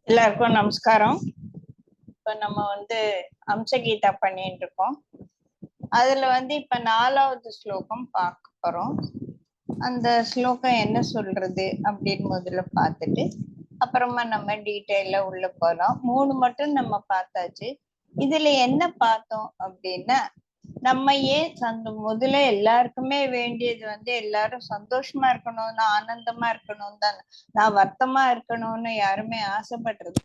எல்லாருக்கும் நமஸ்காரம். இப்ப நம்ம அம்சகீதா பண்ணிட்டு இருக்கோம். அதுல இப்ப 4வது ஸ்லோகம் பார்க்க போறோம். அந்த ஸ்லோகம் என்ன சொல்றது அப்படின்னு முதல்ல பார்த்துட்டு அப்புறமா நம்ம டீட்டெயில உள்ள போலாம். 3 மட்டும் நம்ம பார்த்தாச்சு. இதுல என்ன பார்த்தோம் அப்படின்னா, நம்ம ஏன் முதல்ல எல்லாருக்குமே வேண்டியது எல்லாரும் சந்தோஷமா இருக்கணும்னு, ஆனந்தமா இருக்கணும் தான். நான் வருத்தமா இருக்கணும்னு யாருமே ஆசைப்படுறது.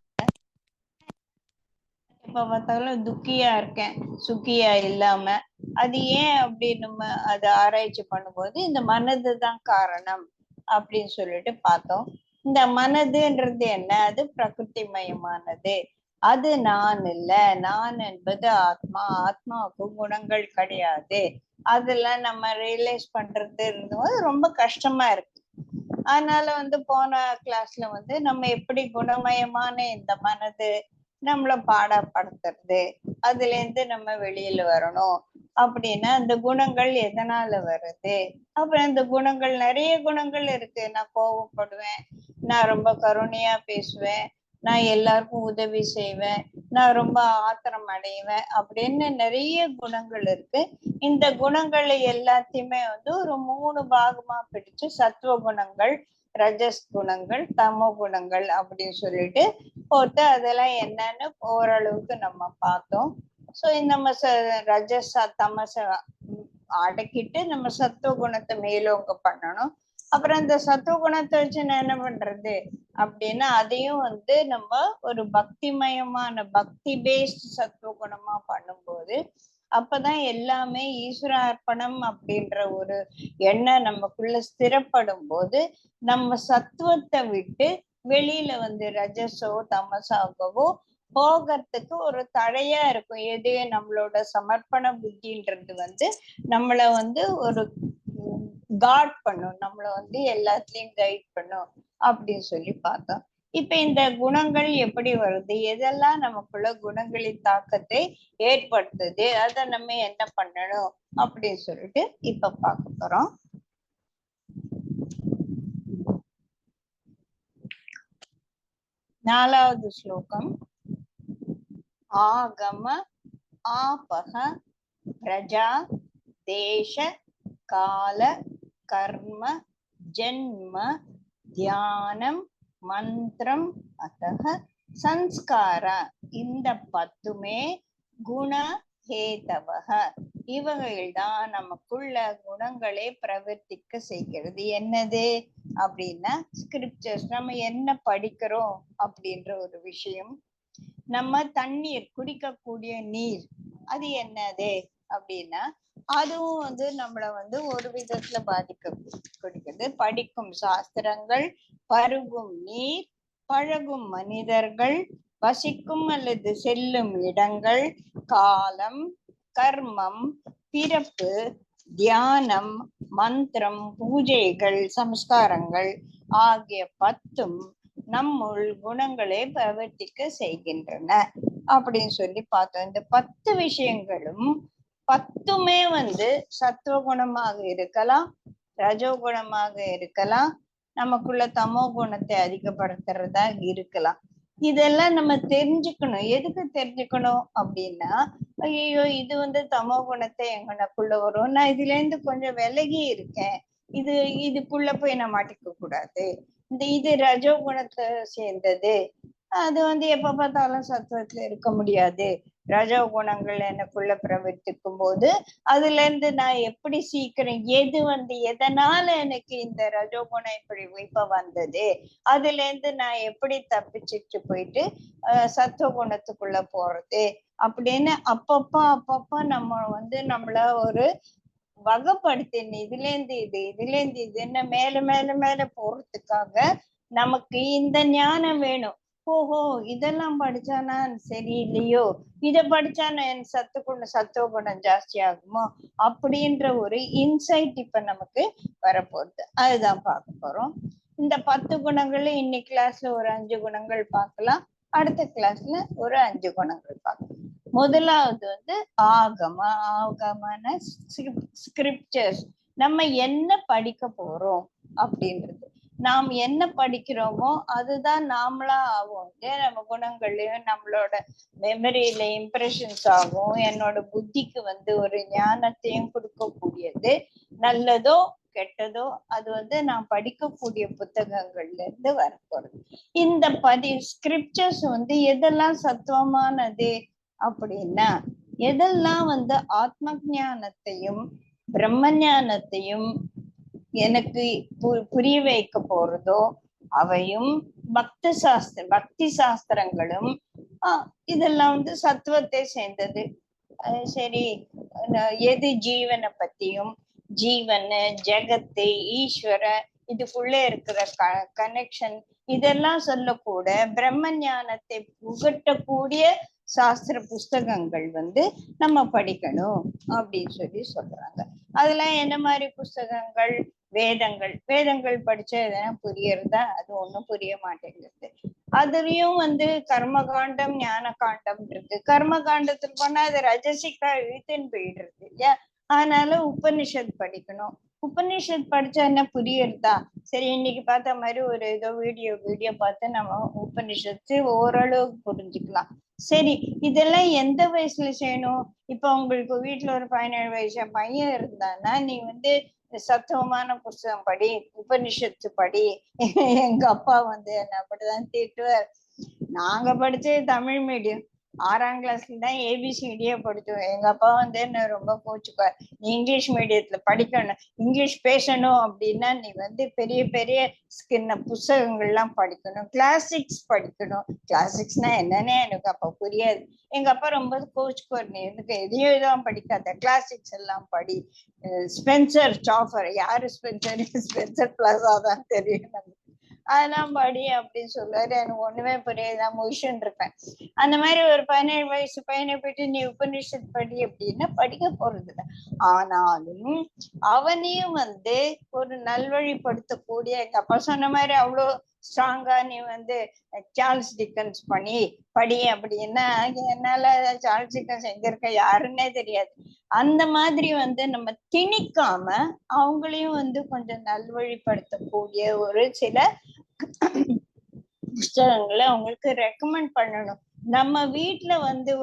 இப்ப பார்த்தாலும் துக்கியா இருக்கேன், சுக்கியா இல்லாம. அது ஏன் அப்படின்னு நம்ம அதை ஆராய்ச்சி பண்ணும்போது இந்த மனது தான் காரணம் அப்படின்னு சொல்லிட்டு பார்த்தோம். இந்த மனதுன்றது என்ன? அது பிரகிருதி மயமானது. அது நான் இல்ல. நான் என்பது ஆத்மா. ஆத்மாவுக்கு குணங்கள் கிடையாது. அதெல்லாம் நம்ம ரியலைஸ் பண்றது ரொம்ப கஷ்டமா இருக்கு. அதனால போன கிளாஸ்ல நம்ம எப்படி குணமயமான இந்த மனது நம்மள பாடப்படுத்துறது, அதுல இருந்து நம்ம வெளியில வரணும் அப்படின்னா அந்த குணங்கள் எதனால வருது. அப்புறம் இந்த குணங்கள் நிறைய குணங்கள் இருக்கு. நான் கோவப்படுவேன், நான் ரொம்ப கருணையா பேசுவேன், நான் எல்லாருக்கும் உதவி செய்வேன், நான் ரொம்ப ஆத்திரம் அடைவேன் அப்படின்னு நிறைய குணங்கள் இருக்கு. இந்த குணங்களை எல்லாத்தையுமே ஒரு 3 பாகமா பிடிச்சு சத்துவ குணங்கள், ரஜஸ் குணங்கள், தமோ குணங்கள் அப்படின்னு சொல்லிட்டு போட்டு அதெல்லாம் என்னன்னு ஓரளவுக்கு நம்ம பார்த்தோம். ஸோ நம்ம ரஜஸ் தமச அடக்கிட்டு நம்ம சத்துவ குணத்தை மேலோங்க பண்ணணும். அப்புறம் இந்த சத்துவ குணத்தை வச்சு நான் என்ன பண்றது அப்படின்னா, அதையும் நம்ம ஒரு பக்திமயமான பக்தி பேஸ்ட் சத்துவ குணமா பண்ணும்போது அப்பதான் எல்லாமே ஈஸ்வர அர்ப்பணம் அப்படின்ற ஒரு எண்ணம் நமக்குள்ள ஸ்திரப்படும் போது நம்ம சத்துவத்தை விட்டு வெளியில ரஜஸோ தமசாகவோ போகிறதுக்கு ஒரு தடையா இருக்கும். எது நம்மளோட சமர்ப்பண புத்தின்றது நம்மள ஒரு காட் பண்ணும், நம்மள எல்லாத்துலயும் கைட் பண்ணும் அப்படின்னு சொல்லி பார்த்தோம். இப்ப இந்த குணங்கள் எப்படி வருது, எதெல்லாம் நமக்குள்ள குணங்களின் தாக்கத்தை ஏற்படுத்துது, அதை நம்ம என்ன பண்ணணும் அப்படின்னு சொல்லிட்டு இப்ப பார்க்க போறோம். நாலாவது ஸ்லோகம். ஆகம ஆபக பிரஜா தேச கால கர்ம ஜன்ம தியானம் மந்திரம் அத்தக சம்ஸ்கார. இந்த 10மே குண ஹேதவக. இவர்கள்தான் நமக்குள்ள குணங்களை பிரவர்த்திக்க செய்கிறது. என்னது அப்படின்னா ஸ்கிரிப்சர்ஸ். நம்ம என்ன படிக்கிறோம் அப்படின்ற ஒரு விஷயம். நம்ம தண்ணீர் குடிக்கக்கூடிய நீர் அது என்னது அப்படின்னா அதுவும் நம்மள ஒரு விதத்துல குடிக்கிறது. படிக்கும் சாஸ்திரங்கள், பருகும் நீர், பழகும் மனிதர்கள், வசிக்கும் அல்லது செல்லும் இடங்கள், காலம், கர்மம், பிறப்பு, தியானம், மந்திரம், பூஜைகள், சம்ஸ்காரங்கள் ஆகிய 10ம் நம்முள் குணங்களை பிரவர்த்திக்க செய்கின்றன அப்படின்னு சொல்லி பார்த்தோம். இந்த 10 விஷயங்களும் 10மே சத்துவ குணமாக இருக்கலாம், ரஜோ குணமாக இருக்கலாம், நமக்குள்ள தமோ குணத்தை அதிகப்படுத்துறதா இருக்கலாம். இதெல்லாம் நம்ம தெரிஞ்சுக்கணும். எதுக்கு தெரிஞ்சுக்கணும் அப்படின்னா, ஐயோ இது தமோ குணத்தை எங்கனக்குள்ள வரும், நான் இதுல இருந்து கொஞ்சம் விலகி இருக்கேன், இதுக்குள்ள போய் நான் மாட்டிக்க கூடாது, இது ரஜோ குணத்தை சேர்ந்தது, அது எப்ப பார்த்தாலும் சத்துவத்துல இருக்க முடியாது, ரஜோ குணங்கள் எனக்குள்ள பிரவர்த்திக்கும் போது அதுல இருந்து நான் எப்படி சீக்கிரம் எதனால எனக்கு இந்த ரஜோ குணம் இப்ப வந்தது, அதுல இருந்து நான் எப்படி தப்பிச்சுட்டு போயிட்டு சத்துவ குணத்துக்குள்ள போறது அப்படின்னு அப்பப்ப நம்ம நம்மள ஒரு வகைப்படுத்தின இதுல இருந்து இதுன்னு மேல மேல மேல போறதுக்காக நமக்கு இந்த ஞானம் வேணும். ஓஹோ, இதெல்லாம் படிச்சானா சரியில்லையோ, இதை படிச்சா என் சத்துவ குணம் ஜாஸ்தி ஆகுமோ அப்படின்ற ஒரு இன்சைட் இப்ப நமக்கு வரப்போகுது. அதுதான் பார்க்க போறோம். இந்த 10 குணங்கள்ல இன்னைக்கு கிளாஸ்ல ஒரு 5 குணங்கள் பார்க்கலாம், அடுத்த கிளாஸ்ல ஒரு 5 குணங்கள் பார்க்கலாம். முதலாவது ஆகம. ஆகமான ஸ்கிரிப்சர்ஸ். நம்ம என்ன படிக்க போறோம் அப்படின்றது. நாம் என்ன படிக்கிறோமோ அதுதான் நாமளா ஆகும். நம்ம குணங்கள்லயும் நம்மளோட மெமரியில இம்ப்ரெஷன்ஸ் ஆகும். என்னோட புத்திக்கு ஒரு ஞானத்தையும் கொடுக்கக்கூடியது. நல்லதோ கெட்டதோ அது நான் படிக்கக்கூடிய புத்தகங்கள்ல இருந்து வரப்போறது. இந்த ஸ்கிரிப்சர்ஸ் எதெல்லாம் சத்துவமானது அப்படின்னா, எதெல்லாம் ஆத்ம ஞானத்தையும் பிரம்ம ஞானத்தையும் எனக்கு புரிய வைக்க போறதோ அவையும், பக்தி சாஸ்திரங்களும் இதெல்லாம் சத்துவத்தை சேர்ந்தது. சரி, எது ஜீவனை பத்தியும், ஜீவன், ஜெகத்து, ஈஸ்வர, இதுக்குள்ள இருக்கிற கனெக்ஷன் இதெல்லாம் சொல்லக்கூட பிரம்ம ஞானத்தை புகட்டக்கூடிய சாஸ்திர புஸ்தகங்கள் நம்ம படிக்கணும் அப்படின்னு சொல்றாங்க. அதெல்லாம் என்ன மாதிரி புஸ்தகங்கள்? வேதங்கள் படிச்சா எதனா புரியறதா? அது ஒண்ணும் புரிய மாட்டேங்குது. அதுலயும் கர்மகாண்டம் ஞான காண்டம் இருக்கு. கர்ம காண்டத்துக்கு போனா அது ரஜசிக்கா இழுத்துன்னு போயிடுறது இல்லையா? அதனால உபனிஷத் படிக்கணும். உபனிஷத் படிச்சா என்ன புரியுறதா? சரி, இன்னைக்கு பார்த்த மாதிரி ஒரு ஏதோ வீடியோ பார்த்து நம்ம உபனிஷத்து ஓரளவுக்கு புரிஞ்சுக்கலாம். சரி, இதெல்லாம் எந்த வயசுல செய்யணும்? இப்ப உங்களுக்கு வீட்டுல ஒரு 17 வயசு பையன் இருந்தான்னா நீ சத்துவமான புஸ்தகம் படி, உபனிஷத்து படி. எங்க அப்பா என்ன அப்படிதான் திட்டுவார். நாங்க படிச்சது தமிழ் மீடியம். 6ஆம் கிளாஸ்ல தான் ஏபிசிடியே படிச்சோம். எங்க அப்பா என்ன ரொம்ப கோச்சுக்குவார். நீ இங்கிலீஷ் மீடியத்துல படிக்கணும், இங்கிலீஷ் பேசணும் அப்படின்னா நீ பெரிய பெரிய புஸ்தகங்கள்லாம் படிக்கணும், கிளாசிக்ஸ் படிக்கணும். கிளாசிக்ஸ்னா என்னன்னே எனக்கு அப்ப புரியாது. எங்க அப்பா ரொம்ப கோச்சுக்குவார், நீ எதையும் எதுவும் படிக்காத, கிளாசிக்ஸ் எல்லாம் படி. ஸ்பென்சர் சாஃபர், யாரு ஸ்பென்சர் பிளாஸா தான் தெரியும் நமக்கு, அதெல்லாம் படி அப்படின்னு சொல்லுவாரு. எனக்கு ஒண்ணுமே புரியாது, நான் முழிச்சுன்னு இருப்பேன். அந்த மாதிரி ஒரு 17 வயசு பையனை போயிட்டு நீ உபநிஷத் படி அப்படின்னா படிக்க போறது இல்லை. ஆனாலும் அவனையும் ஒரு நல்வழிப்படுத்தக்கூடிய, எங்க அப்பா சொன்ன மாதிரி அவ்வளோ ஸ்ட்ராங்கா நீ சார்ல்ஸ் டிக்கன்ஸ் படி அப்படின்னா என்னால சார்ல்ஸ் டிக்கன்ஸ் எங்க இருக்க யாருன்னே தெரியாது. அந்த மாதிரி நம்ம திணிக்காம அவங்களையும் கொஞ்சம் நல்வழிப்படுத்தக்கூடிய ஒரு சில புஸ்தகங்களை அவங்களுக்கு ரெக்கமெண்ட் பண்ணணும். நம்ம வீட்டுல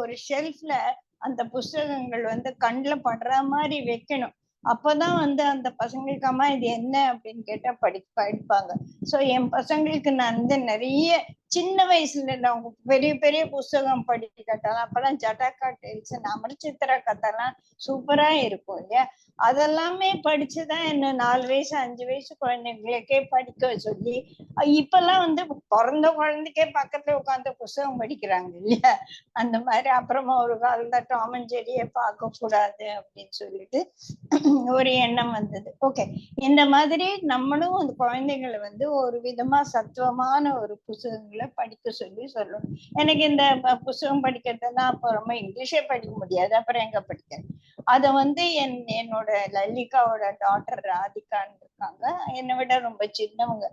ஒரு ஷெல்ஃப்ல அந்த புஸ்தகங்கள் கண்ணுல படுற மாதிரி வைக்கணும். அப்பதான் அந்த பசங்களுக்கு அம்மா இது என்ன அப்படின்னு கேட்டா படிப்பாங்க. சோ என் பசங்களுக்கு நான் நிறைய சின்ன வயசுல அவங்க பெரிய பெரிய புஸ்தகம் படிக்க கட்டாலும் அப்பெல்லாம் ஜட்டாக்கா டெல்ஸ், அமர்ச்சித்திரா கதைலாம் சூப்பரா இருக்கும் இல்லையா? அதெல்லாமே படிச்சுதான் என்ன 4 வயசு 5 வயசு குழந்தைங்களுக்கே படிக்க சொல்லி, இப்பெல்லாம் பிறந்த குழந்தைக்கே பக்கத்துல உட்காந்து புஸ்தகம் படிக்கிறாங்க இல்லையா? அந்த மாதிரி அப்புறமா ஒரு காலத்துல டாம் அண்ட் ஜெரியை பார்க்க கூடாது அப்படின்னு சொல்லிட்டு ஒரு எண்ணம் வந்தது. ஓகே, இந்த மாதிரி நம்மளும் அந்த குழந்தைகளை ஒரு விதமா சத்துவமான ஒரு புஸ்தகங்களை படிக்க சொல்லணும். எனக்கு இந்த புஸ்தகம் படிக்கிறதெல்லாம் அப்புறமா இங்கிலீஷே படிக்க முடியாது, அப்புறம் எங்க படிக்கிறேன்? அத என்னோட லலிகாவோட டாட்டர் ராதிகான்னு இருக்காங்க, என்னை விட ரொம்ப சின்னவங்க.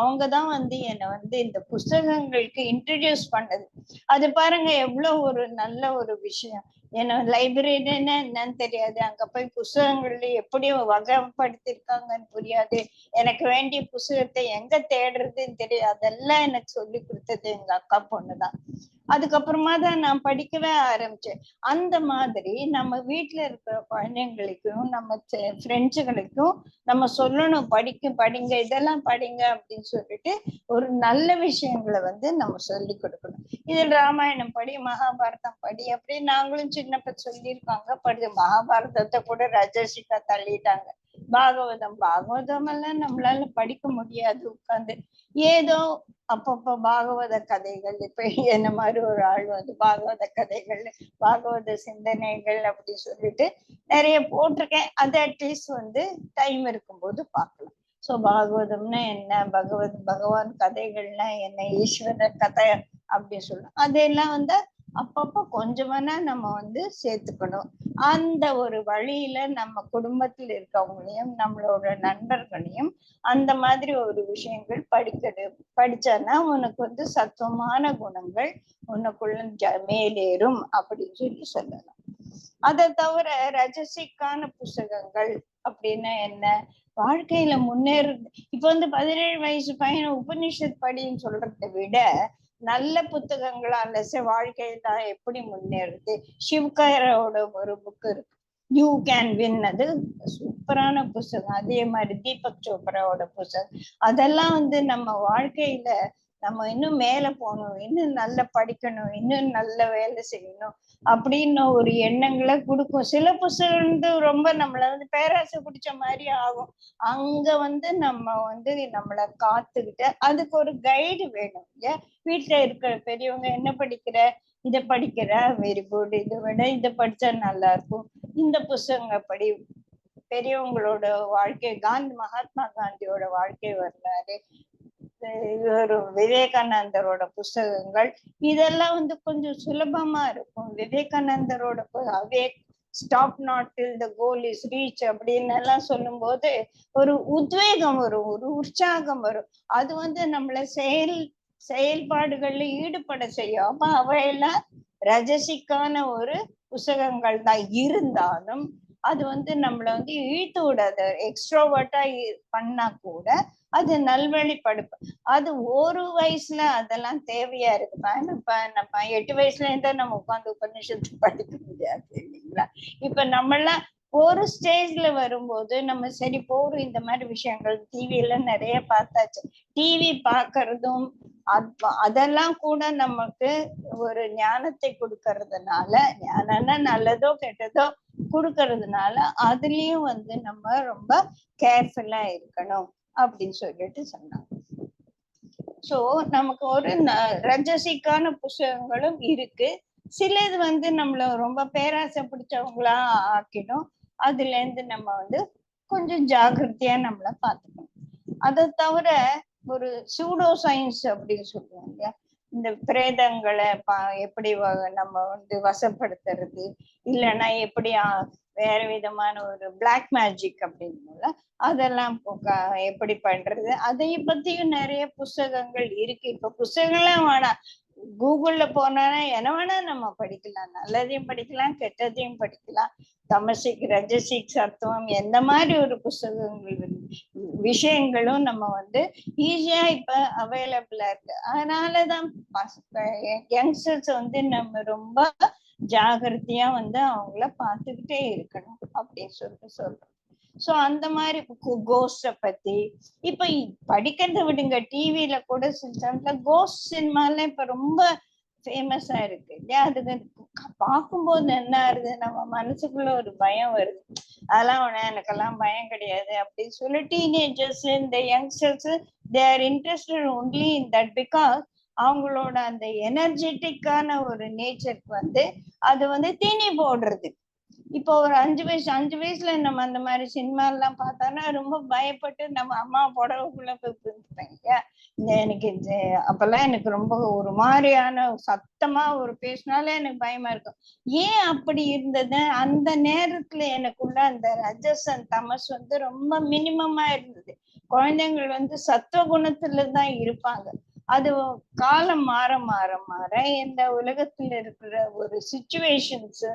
அவங்கதான் என்னை இந்த புஸ்தகங்களுக்கு இன்ட்ரடியூஸ் பண்ணது. அது பாருங்க எவ்வளவு ஒரு நல்ல ஒரு விஷயம். ஏன்னா லைப்ரரின்னு என்னன்னு தெரியாது, அங்க போய் புஸ்தகங்கள்ல எப்படி வகைப்படுத்திருக்காங்கன்னு புரியாது, எனக்கு வேண்டிய புஸ்தகத்தை எங்க தேடுறதுன்னு தெரியாது. அதெல்லாம் எனக்கு சொல்லி கொடுத்தது எங்க அக்கா பொண்ணுதான். அதுக்கப்புறமா தான் நான் படிக்கவே ஆரம்பிச்சேன். அந்த மாதிரி நம்ம வீட்டுல இருக்கிற குழந்தைங்களுக்கும் நம்ம ஃப்ரெண்ட்ஸுகளுக்கும் நம்ம சொல்லணும், படிங்க, இதெல்லாம் படிங்க அப்படின்னு சொல்லிட்டு ஒரு நல்ல விஷயங்களை நம்ம சொல்லி கொடுக்கணும். இதில் ராமாயணம் படி, மகாபாரதம் படி அப்படின்னு நாங்களும் சின்னப்ப சொல்லியிருக்காங்க. மகாபாரதத்தை கூட ரஜசிகா தள்ளிட்டாங்க. பாகவதம் எல்லாம் நம்மளால படிக்க முடியாது உட்கார்ந்து. ஏதோ அப்பப்ப பாகவத கதைகள், இப்ப என்ன மாதிரி ஒரு ஆள் பாகவத கதைகள், பாகவத சிந்தனைகள் அப்படி சொல்லிட்டு நிறைய போட்டிருக்கேன். அது அட்லீஸ்ட் டைம் இருக்கும்போது பார்க்கலாம். சோ பாகவதம்னா என்ன, பகவான் கதைகள்னா என்ன, ஈஸ்வர கதை அப்படி சொல்லணும். அதெல்லாம் அப்பப்ப கொஞ்சமானா நம்ம சேர்த்துக்கணும். அந்த ஒரு வழியில நம்ம குடும்பத்தில் இருக்கவங்களையும் நம்மளோட நண்பர்களையும் அந்த மாதிரி ஒரு விஷயங்கள் படிச்சானா உனக்கு சத்துவமான குணங்கள் உனக்குள்ள மேலேறும் அப்படின்னு சொல்லலாம். அதை தவிர ரஜசிக்கான புஸ்தகங்கள் அப்படின்னா என்ன? வாழ்க்கையில முன்னேறு. இப்ப வந்து 17 வயசு பையனை உபனிஷத் படின்னு சொல்றதை விட நல்ல புத்தகங்களால வாழ்க்கையில எப்படி முன்னேறுது. சிவ்காரோட ஒரு புக் இருக்கு, யூ கேன் வின். அது சூப்பரான புத்தகம். அதே மாதிரி தீபக் சோப்ராவோட புத்தகம். அதெல்லாம் வந்து நம்ம வாழ்க்கையில நம்ம இன்னும் மேல போகணும், இன்னும் நல்லா படிக்கணும், இன்னும் நல்ல வேலை செய்யணும் அப்படின்னு ஒரு எண்ணங்களை கொடுக்கும். சில புத்தகம் வந்து ரொம்ப நம்மள வந்து பேராசை பிடிச்ச மாதிரி ஆகும். அங்க வந்து நம்ம வந்து நம்மளை காத்துக்கிட்டு அதுக்கு ஒரு கைடு வேணும் இல்லையா? வீட்டுல இருக்கிற பெரியவங்க என்ன படிக்கிற, இதை படிக்கிற, வெரி குட், இதை விட இதை படிச்சா நல்லா இருக்கும், இந்த புத்தகங்க படி. பெரியவங்களோட வாழ்க்கை, மகாத்மா காந்தியோட வாழ்க்கை வரலாறு, ஒரு விவேகானந்தரோட புஸ்தகங்கள், இதெல்லாம் வந்து கொஞ்சம் சுலபமா இருக்கும். விவேகானந்தரோட awake, stop not till the goal is reach அப்படின்னு எல்லாம் சொல்லும் போது ஒரு உத்வேகம் வரும், ஒரு உற்சாகம் வரும். அது வந்து நம்மள செயல்பாடுகள்ல ஈடுபட செய்யும். அப்ப அவையெல்லாம் ரஜசிக்கான ஒரு புத்தகங்கள் தான் இருந்தாலும் அது வந்து நம்மள வந்து இழுத்து விடாது. எக்ஸ்ட்ரோவர்ட்டா பண்ணா கூட அது நல்வழிப்படுப்பு. அது ஒரு வயசுல அதெல்லாம் தேவையா இருக்குப்பா. நம்ம 8 வயசுல இருந்தா நம்ம உட்கார்ந்து உபநிஷத்து படிக்க முடியாது இல்லைங்களா? இப்ப நம்மளாம் ஒரு ஸ்டேஜ்ல வரும்போது நம்ம சரி போறோம், இந்த மாதிரி விஷயங்கள் டிவில நிறைய பார்த்தாச்சு. டிவி பார்க்கறதும் அதெல்லாம் கூட நமக்கு ஒரு ஞானத்தை கொடுக்கறதுனால, ஞானம்னா நல்லதோ கெட்டதோ கொடுக்கறதுனால அதுலயும் வந்து நம்ம ரொம்ப கேர்ஃபுல்லா இருக்கணும் அப்படின்னு சொல்லிட்டு சொன்னாங்க. சோ நமக்கு ஒரு ரஜசிக்கான புத்தகங்களும் இருக்கு. சிலது வந்து நம்மள ரொம்ப பேராசை பிடிச்சவங்களா ஆக்கிடும். அதுல இருந்து நம்ம வந்து கொஞ்சம் ஜாகிரதையா நம்மள பார்த்துக்கணும். அதை தவிர ஒரு சூடோ சயின்ஸ் அப்படின்னு சொல்லுவாங்க, இந்த பிரேதங்களை எப்படி நம்ம வந்து வசப்படுத்துறது, இல்லைன்னா எப்படி வேற விதமான ஒரு பிளாக் மேஜிக் அப்படின்னு அதெல்லாம் எப்படி பண்றது, அதை பத்தியும் நிறைய புஸ்தகங்கள் இருக்கு. இப்ப புஸ்தகங்கள்லாம் வேணாம், கூகுள்ல போனா என்ன வேணா நம்ம படிக்கலாம். நல்லதையும் படிக்கலாம், கெட்டதையும் படிக்கலாம். தமசிக் ரஜசிக் சத்துவம் எந்த மாதிரி ஒரு புஸ்தகங்கள் விஷயங்களும் நம்ம வந்து ஈஸியா இப்ப அவைலபிளா இருக்கு. அதனாலதான் யங்ஸ்டர்ஸ் வந்து நம்ம ரொம்ப ஜாகிரதையா வந்து அவங்கள பார்த்துக்கிட்டே இருக்கணும் அப்படின்னு சொல்றோம். சோ அந்த மாதிரி கோஸ்ட பத்தி இப்ப படிக்கிறத விடுங்க, டிவில கூட சில கோஸ்ட் சினிமாலாம் இப்ப ரொம்ப ஃபேமஸா இருக்கு இல்லையா? அதுக்கு பார்க்கும்போது என்ன ஆகுது, நம்ம மனசுக்குள்ள ஒரு பயம் வருது. அதெல்லாம் எனக்கெல்லாம் பயம் கிடையாது அப்படின்னு சொல்லி டீனேஜர்ஸ், இந்த youngsters, they are interested only in that. Because அவங்களோட அந்த எனர்ஜெட்டிக்கான ஒரு நேச்சருக்கு வந்து அது வந்து தீனி போடுறது. இப்போ ஒரு 5 வயசுல நம்ம அந்த மாதிரி சினிமா எல்லாம் பார்த்தோம்னா ரொம்ப பயப்பட்டு நம்ம அம்மா புடவைக்குள்ள போய் எனக்கு அப்பெல்லாம் எனக்கு ரொம்ப ஒரு மாதிரியான சத்தமா ஒரு பேசினாலே எனக்கு பயமா இருக்கும். ஏன் அப்படி இருந்தது? அந்த நேரத்துல எனக்குள்ள அந்த ரஜஸ் தமஸ் வந்து ரொம்ப மினிமமா இருந்தது. குழந்தைங்கள் வந்து சத்துவ குணத்துலதான் இருப்பாங்க. அது காலம் மாற மாற மாற இந்த உலகத்துல இருக்கிற ஒரு சிச்சுவேஷன்ஸ்,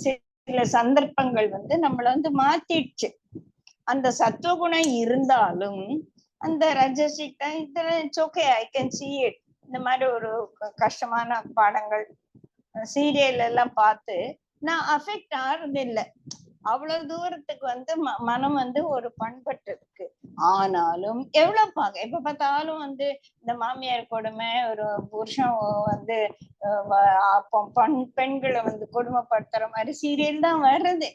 சில சந்தர்ப்பங்கள் வந்து நம்மள வந்து மாத்திடுச்சு. அந்த சத்துவ குணம் இருந்தாலும் அந்த ரஜசிக் இதுல it's okay, I can see it. இந்த மாதிரி ஒரு கஷ்டமான பாடங்கள் சீரியல் எல்லாம் பார்த்து நான் அஃபெக்ட் ஆறது இல்லை. அவ்வளவு தூரத்துக்கு வந்து மனம் வந்து ஒரு பண்பட்டு இருக்கு. ஆனாலும் எவ்வளவு எப்ப பார்த்தாலும் வந்து இந்த மாமியார் கொடுமை, ஒரு புருஷன் வந்து பெண்களை வந்து கொடுமைப்படுத்துற மாதிரி சீரியல் தான் வருது.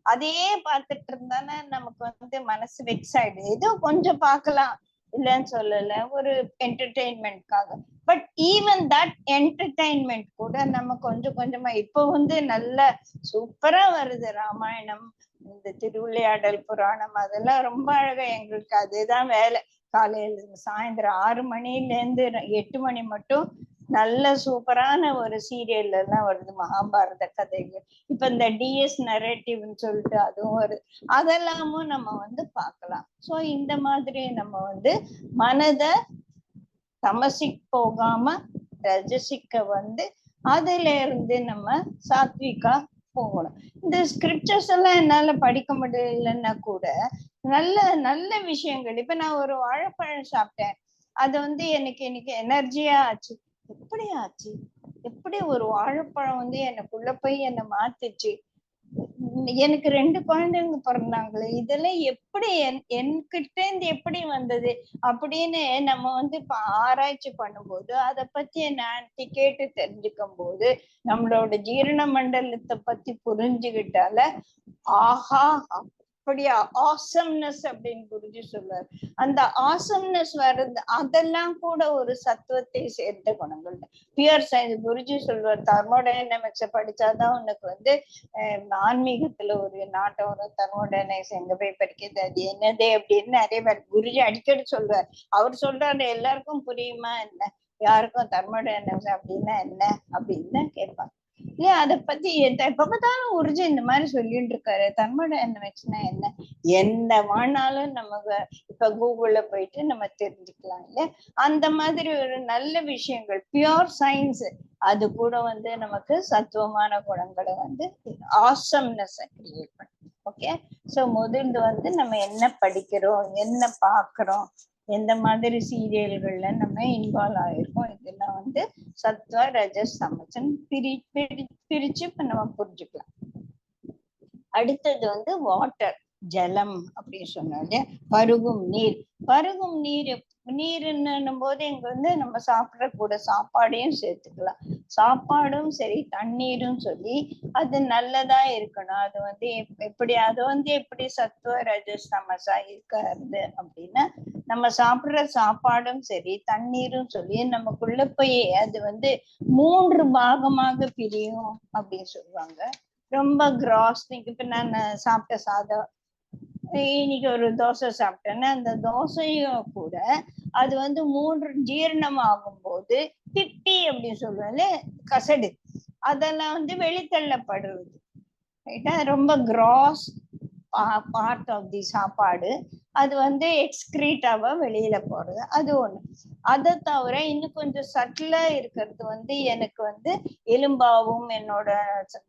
அதையே பார்த்துட்டு இருந்தானே நமக்கு வந்து மனசு வெக்ஸ் ஆயிடுது. ஏதோ கொஞ்சம் பார்க்கலாம், இல்லைன்னு சொல்லல, ஒரு என்டர்டெயின்மெண்ட்காக. பட் ஈவன் தட் என்டர்டெயின்மெண்ட் கூட நம்ம கொஞ்சம் கொஞ்சமா இப்போ வந்து நல்ல சூப்பரா வருது. ராமாயணம், இந்த திருவிளையாடல் புராணம், அதெல்லாம் ரொம்ப அழகா. எங்களுக்கு அதுதான் வேலை. காலையில சாயந்தரம் 6 மணில இருந்து 8 மணி மட்டும் நல்ல சூப்பரான ஒரு சீரியல் எல்லாம் வருது, மகாபாரத கதைகள். இப்ப இந்த டிஎஸ் நரேட்டிவ்னு சொல்லிட்டு அதுவும் வருது. அதெல்லாமும் நம்ம வந்து பார்க்கலாம். சோ இந்த மாதிரி நம்ம வந்து மனதை தமசிக் போகாம ரஜசிக்க வந்து அதுல இருந்து நம்ம சாத்விகா போகணும். இந்த ஸ்கிரிப்சர்ஸ் எல்லாம் என்னால படிக்க முடியலன்னா கூட நல்ல நல்ல விஷயங்கள். இப்ப நான் ஒரு வாழைப்பழம் சாப்பிட்டேன், அது வந்து எனக்கு இன்னைக்கு எனர்ஜியா ஆச்சு. எப்படி ஆச்சு? எப்படி ஒரு வாழைப்பழம் வந்து எனக்குள்ள போய் என்னை மாத்துச்சு? எனக்கு 2 குழந்தைங்க பிறந்தாங்களே, இதெல்லாம் எப்படி என்கிட்ட இருந்து எப்படி வந்தது அப்படின்னு நம்ம வந்து இப்ப ஆராய்ச்சி பண்ணும்போது, அதை பத்தி நான் கேட்டு தெரிஞ்சுக்கும் போது, நம்மளோட ஜீரண மண்டலத்தை பத்தி புரிஞ்சுக்கிட்டால, ஆஹா அப்படியா ஆசம்னஸ் அப்படின்னு குருஜி சொல்லுவார். அந்த ஆசம்னஸ் வர்றது அதெல்லாம் கூட ஒரு சத்துவத்தை சேர்ந்த குணங்கள். பியூர் சயின்ஸ் குருஜி சொல்லுவார், தெர்மோடைனமிக்ஸ படிச்சாதான் உனக்கு வந்து ஆன்மீகத்துல ஒரு நாட்டம் வரும். தெர்மோடைனமிக்ஸ் எங்க போய் படிக்கிறது, அது என்னது அப்படின்னு நிறைய பேர் குருஜி அடிக்கடி சொல்லுவார். அவர் சொல்றாரு, எல்லாருக்கும் புரியுமா என்ன, யாருக்கும் தெர்மோடைனமிக்ஸ் அப்படின்னா என்ன அப்படின்னு தான் கேட்பாங்க இல்லையா. அதை பத்தி எப்ப பார்த்தாலும் உறுதி இந்த மாதிரி சொல்லிட்டு இருக்காரு. தெர்மோடைனமிக்ஸ்னா என்ன, எந்த வேணாலும் நமக்கு இப்ப கூகுள்ல போயிட்டு நம்ம தெரிஞ்சுக்கலாம் இல்லையா. அந்த மாதிரி ஒரு நல்ல விஷயங்கள் பியூர் சயின்ஸ், அது கூட வந்து நமக்கு சத்துவமான குணங்களை வந்து ஆசம்னஸ் கிரியேட் பண்ணும். ஓகே, சோ முதல்ல வந்து நம்ம என்ன படிக்கிறோம், என்ன பாக்குறோம், எந்த மாதிரி சீரியல்கள்ல நம்ம இன்வால்வ் ஆயிருக்கோம், இதெல்லாம் வந்து சத்வ ரஜஸ் தமசன் பிரிச்சு இப்ப நம்ம புரிஞ்சுக்கலாம். அடுத்தது வந்து வாட்டர், ஜலம் அப்படின்னு சொன்னாங்க. பருகும் நீர், பருகும் நீர் நீர்ன்னும் போது இங்க வந்து நம்ம சாப்பிட கூட சாப்பாடையும் சேர்த்துக்கலாம். சாப்பாடும் சரி தண்ணீரும் சொல்லி அது நல்லதா இருக்கணும். அது வந்து எப்படி, அது வந்து எப்படி சத்துவ ரஜஸ் தமசா இருக்காது அப்படின்னா, நம்ம சாப்பிடுற சாப்பாடும் சரி தண்ணீரும் சொல்லி நமக்குள்ள போய் அது வந்து 3 பாகமாக பிரியும் அப்படின்னு சொல்லுவாங்க. ரொம்ப கிராஸ். இப்ப நான் சாப்பிட்ட சாதம், இன்னைக்கு ஒரு தோசை சாப்பிட்டேன்னா அந்த தோசையும் கூட அது வந்து 3 ஜீரணம் ஆகும் போது பிப்பி அப்படின்னு சொல்லுவாங்க, கசடு, அதெல்லாம் வந்து வெளித்தள்ளப்படுறது. ரைட்டா, ரொம்ப கிராஸ் பார்ட் ஆஃப் தி சாப்பாடு அது வந்து எக்ஸ்கிரீட்டாவா வெளியில போறது, அது ஒண்ணு. அதை தவிர இன்னும் கொஞ்சம் சட்டிலா இருக்கிறது வந்து எனக்கு வந்து எலும்பாவும் என்னோட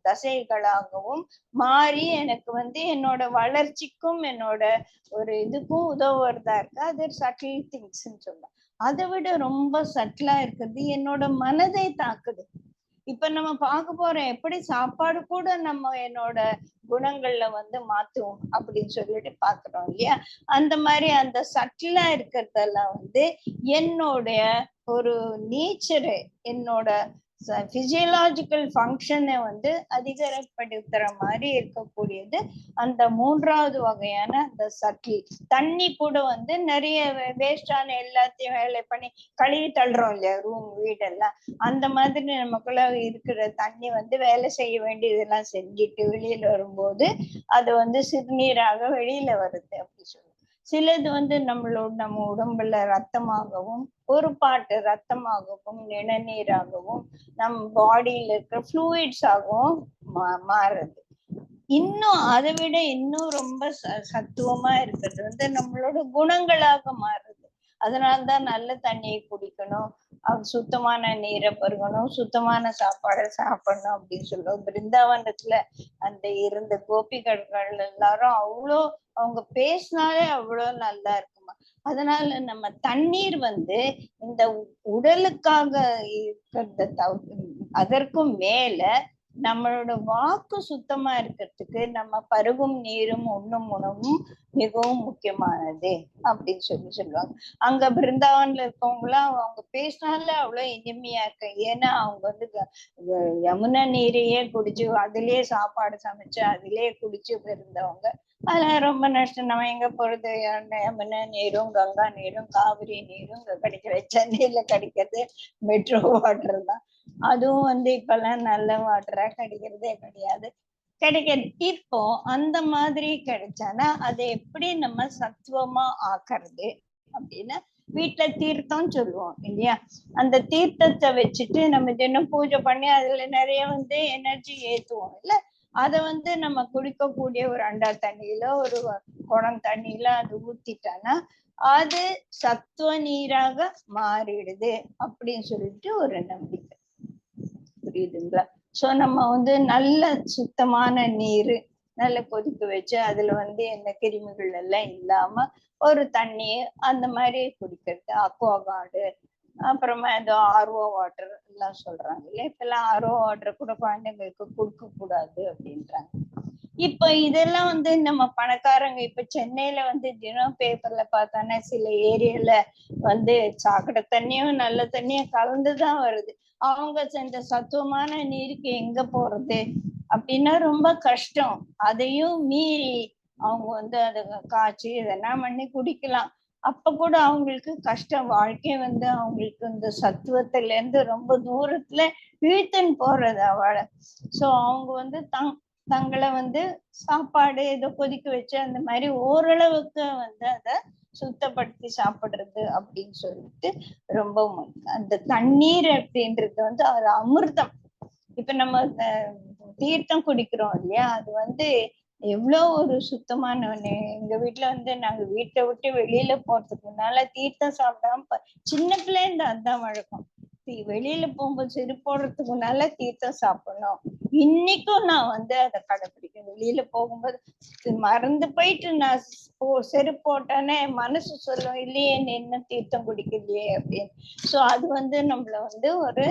தசைகளாகவும் மாறி எனக்கு வந்து என்னோட வளர்ச்சிக்கும் என்னோட ஒரு இதுக்கும் உதவுறதா இருக்கு. அது சட்டில் திங்ஸ்ன்னு சொல்லலாம். அதை விட ரொம்ப சட்டிலா இருக்கிறது என்னோட மனதை தாக்குது. இப்ப நம்ம பார்க்க போறோம் எப்படி சாப்பாடு கூட நம்ம என்னோட குணங்கள்ல வந்து மாத்துவோம் அப்படின்னு சொல்லிட்டு பாக்குறோம் இல்லையா. அந்த மாதிரி அந்த சட்டிலா இருக்கிறதெல்லாம் வந்து என்னுடைய ஒரு நேச்சரை, என்னோட பிசியலாஜிக்கல் ஃபங்க்ஷனை வந்து அதிகப்படுத்துற மாதிரி இருக்கக்கூடியது அந்த 3வது வகையான அந்த சட்டில். தண்ணி கூட வந்து நிறைய வேஸ்டான எல்லாத்தையும் வேலை பண்ணி கழுவி தள்ளுறோம் இல்லையா, ரூம் வீடெல்லாம். அந்த மாதிரி நமக்குள்ள இருக்கிற தண்ணி வந்து வேலை செய்ய வேண்டியதெல்லாம் செஞ்சுட்டு வெளியில வரும்போது அது வந்து சிறுநீராக வெளியில வருது அப்படி சொல்லுவோம். சிலது வந்து நம்ம உடம்புல ரத்தமாகவும், ஒரு பாட்டு ரத்தமாகவும் நிணநீராகவும் நம் பாடியில இருக்கிற ஃப்ளூயிட்ஸ் ஆகவும் மாறுது. இன்னும் அதை விட இன்னும் ரொம்ப சத்துவமா இருக்கிறது வந்து நம்மளோட குணங்களாக மாறுது. அதனால்தான் நல்ல தண்ணியை குடிக்கணும், சுத்தமான நீரை பருகணும், சுத்தமான சாப்பாடை சாப்பிடணும் அப்படின்னு சொல்லுவோம். பிருந்தாவனத்துல அந்த இருந்த கோபிகள் எல்லாரும் அவ்வளோ, அவங்க பேசினாலே அவ்வளோ நல்லா இருக்குமா. அதனால நம்ம தண்ணீர் வந்து இந்த உடலுக்காக இருக்கிறத அதற்கும் மேல நம்மளோட வாக்கு சுத்தமா இருக்கிறதுக்கு நம்ம பருகும் நீரும் உண்ணும் உணவும் மிகவும் முக்கியமானது அப்படின்னு சொல்லுவாங்க. அங்க பிருந்தாவன்ல இருக்கவங்களாம் அவங்க பேசினால அவ்வளவு இனிமையா இருக்கு. ஏன்னா அவங்க வந்து யமுனா நீரையே குடிச்சு அதுலயே சாப்பாடு சமைச்சு அதுலயே குடிச்சு இருந்தவங்க. அதெல்லாம் ரொம்ப நஷ்டம். நம்ம எங்க போறது, யமுனா நீரும் கங்கா நீரும் காவிரி நீரும் இங்க கிடைக்கிற, சென்னையில கிடைக்கிறது மெட்ரோ வாட்டர் தான். அதுவும் வந்து இப்பெல்லாம் நல்ல வாட்டரா கிடைக்கிறதே கிடையாது. கிடைக்கிறது இப்போ அந்த மாதிரி கிடைச்சானா அதை எப்படி நம்ம சத்துவமா ஆக்குறது அப்படின்னா, வீட்டுல தீர்த்தம் சொல்லுவோம் இல்லையா. அந்த தீர்த்தத்தை வச்சுட்டு நம்ம தினம் பூஜை பண்ணி அதுல நிறைய வந்து எனர்ஜி ஏத்துவோம் இல்ல. அதை வந்து நம்ம குடிக்கக்கூடிய ஒரு அண்டா தண்ணியில ஒரு குடம் தண்ணியில அது ஊத்திட்டானா அது சத்துவ நீராக மாறிடுது அப்படின்னு சொல்லிட்டு ஒரு நம்பிக்கை. புரியுதுங்களா. சோ நம்ம வந்து நல்ல சுத்தமான நீர் நல்ல கொதிக்க வச்சு அதுல வந்து என்ன கிருமிகள் எல்லாம் இல்லாம ஒரு தண்ணி அந்த மாதிரி குடிக்கிறது. அக்வாகார்டு, அப்புறமா ஏதோ ஆர்ஓ வாட்டர் எல்லாம் சொல்றாங்க இல்லையா. இப்ப எல்லாம் ஆர்ஓ வாட்டர் கூட குழந்தைங்களுக்கு கொடுக்க கூடாது அப்படின்றாங்க. இப்ப இதெல்லாம் வந்து நம்ம பணக்காரங்க இப்ப சென்னையில வந்து தினம் பேப்பர்ல பார்த்தானே சில ஏரியால வந்து சாக்கடை தண்ணியும் நல்ல தண்ணியும் கலந்துதான் வருது. அவங்க இந்த சத்துவமான நீருக்கு எங்க போறது அப்படின்னா ரொம்ப கஷ்டம். அதையும் மீறி அவங்க வந்து அதை காய்ச்சி இதெல்லாம் பண்ணி குடிக்கலாம். அப்ப கூட அவங்களுக்கு கஷ்டம். வாழ்க்கை வந்து அவங்களுக்கு இந்த சத்துவத்துல இருந்து ரொம்ப தூரத்துல இழுத்துன்னு போறது அவளை. சோ அவங்க வந்து தங்களை வந்து சாப்பாடு ஏதோ கொதிக்க வச்சு அந்த மாதிரி ஓரளவுக்கு வந்து அதை சுத்தப்படுத்தி சாப்பிடுறது அப்படின்னு சொல்லிட்டு ரொம்ப அந்த தண்ணீர் அப்படின்றது வந்து ஒரு அமிர்தம். இப்ப நம்ம தீர்த்தம் குடிக்கிறோம் இல்லையா, அது வந்து எவ்வளவு ஒரு சுத்தமான ஒண்ணு. எங்க வீட்டுல வந்து நாங்க வீட்டை விட்டு வெளியில போறதுக்கு முன்னால தீர்த்தம் சாப்பிடாம சின்ன பிள்ளைங்க அதுதான் வழக்கம். வெளியில போகும்போது செருப்பு போடுறதுக்கு முன்னால தீர்த்தம் சாப்பிடணும். இன்னைக்கும் நான் வந்து அதை கடைபிடிக்கிறேன். வெளியில போகும்போது மறந்து போயிட்டு நான் செருப்பு போட்டானே மனசு சொல்லும், இல்லையே நீ என்ன தீர்த்தம் குடிக்கலையே அப்படின்னு. சோ அது வந்து நம்மள வந்து ஒரு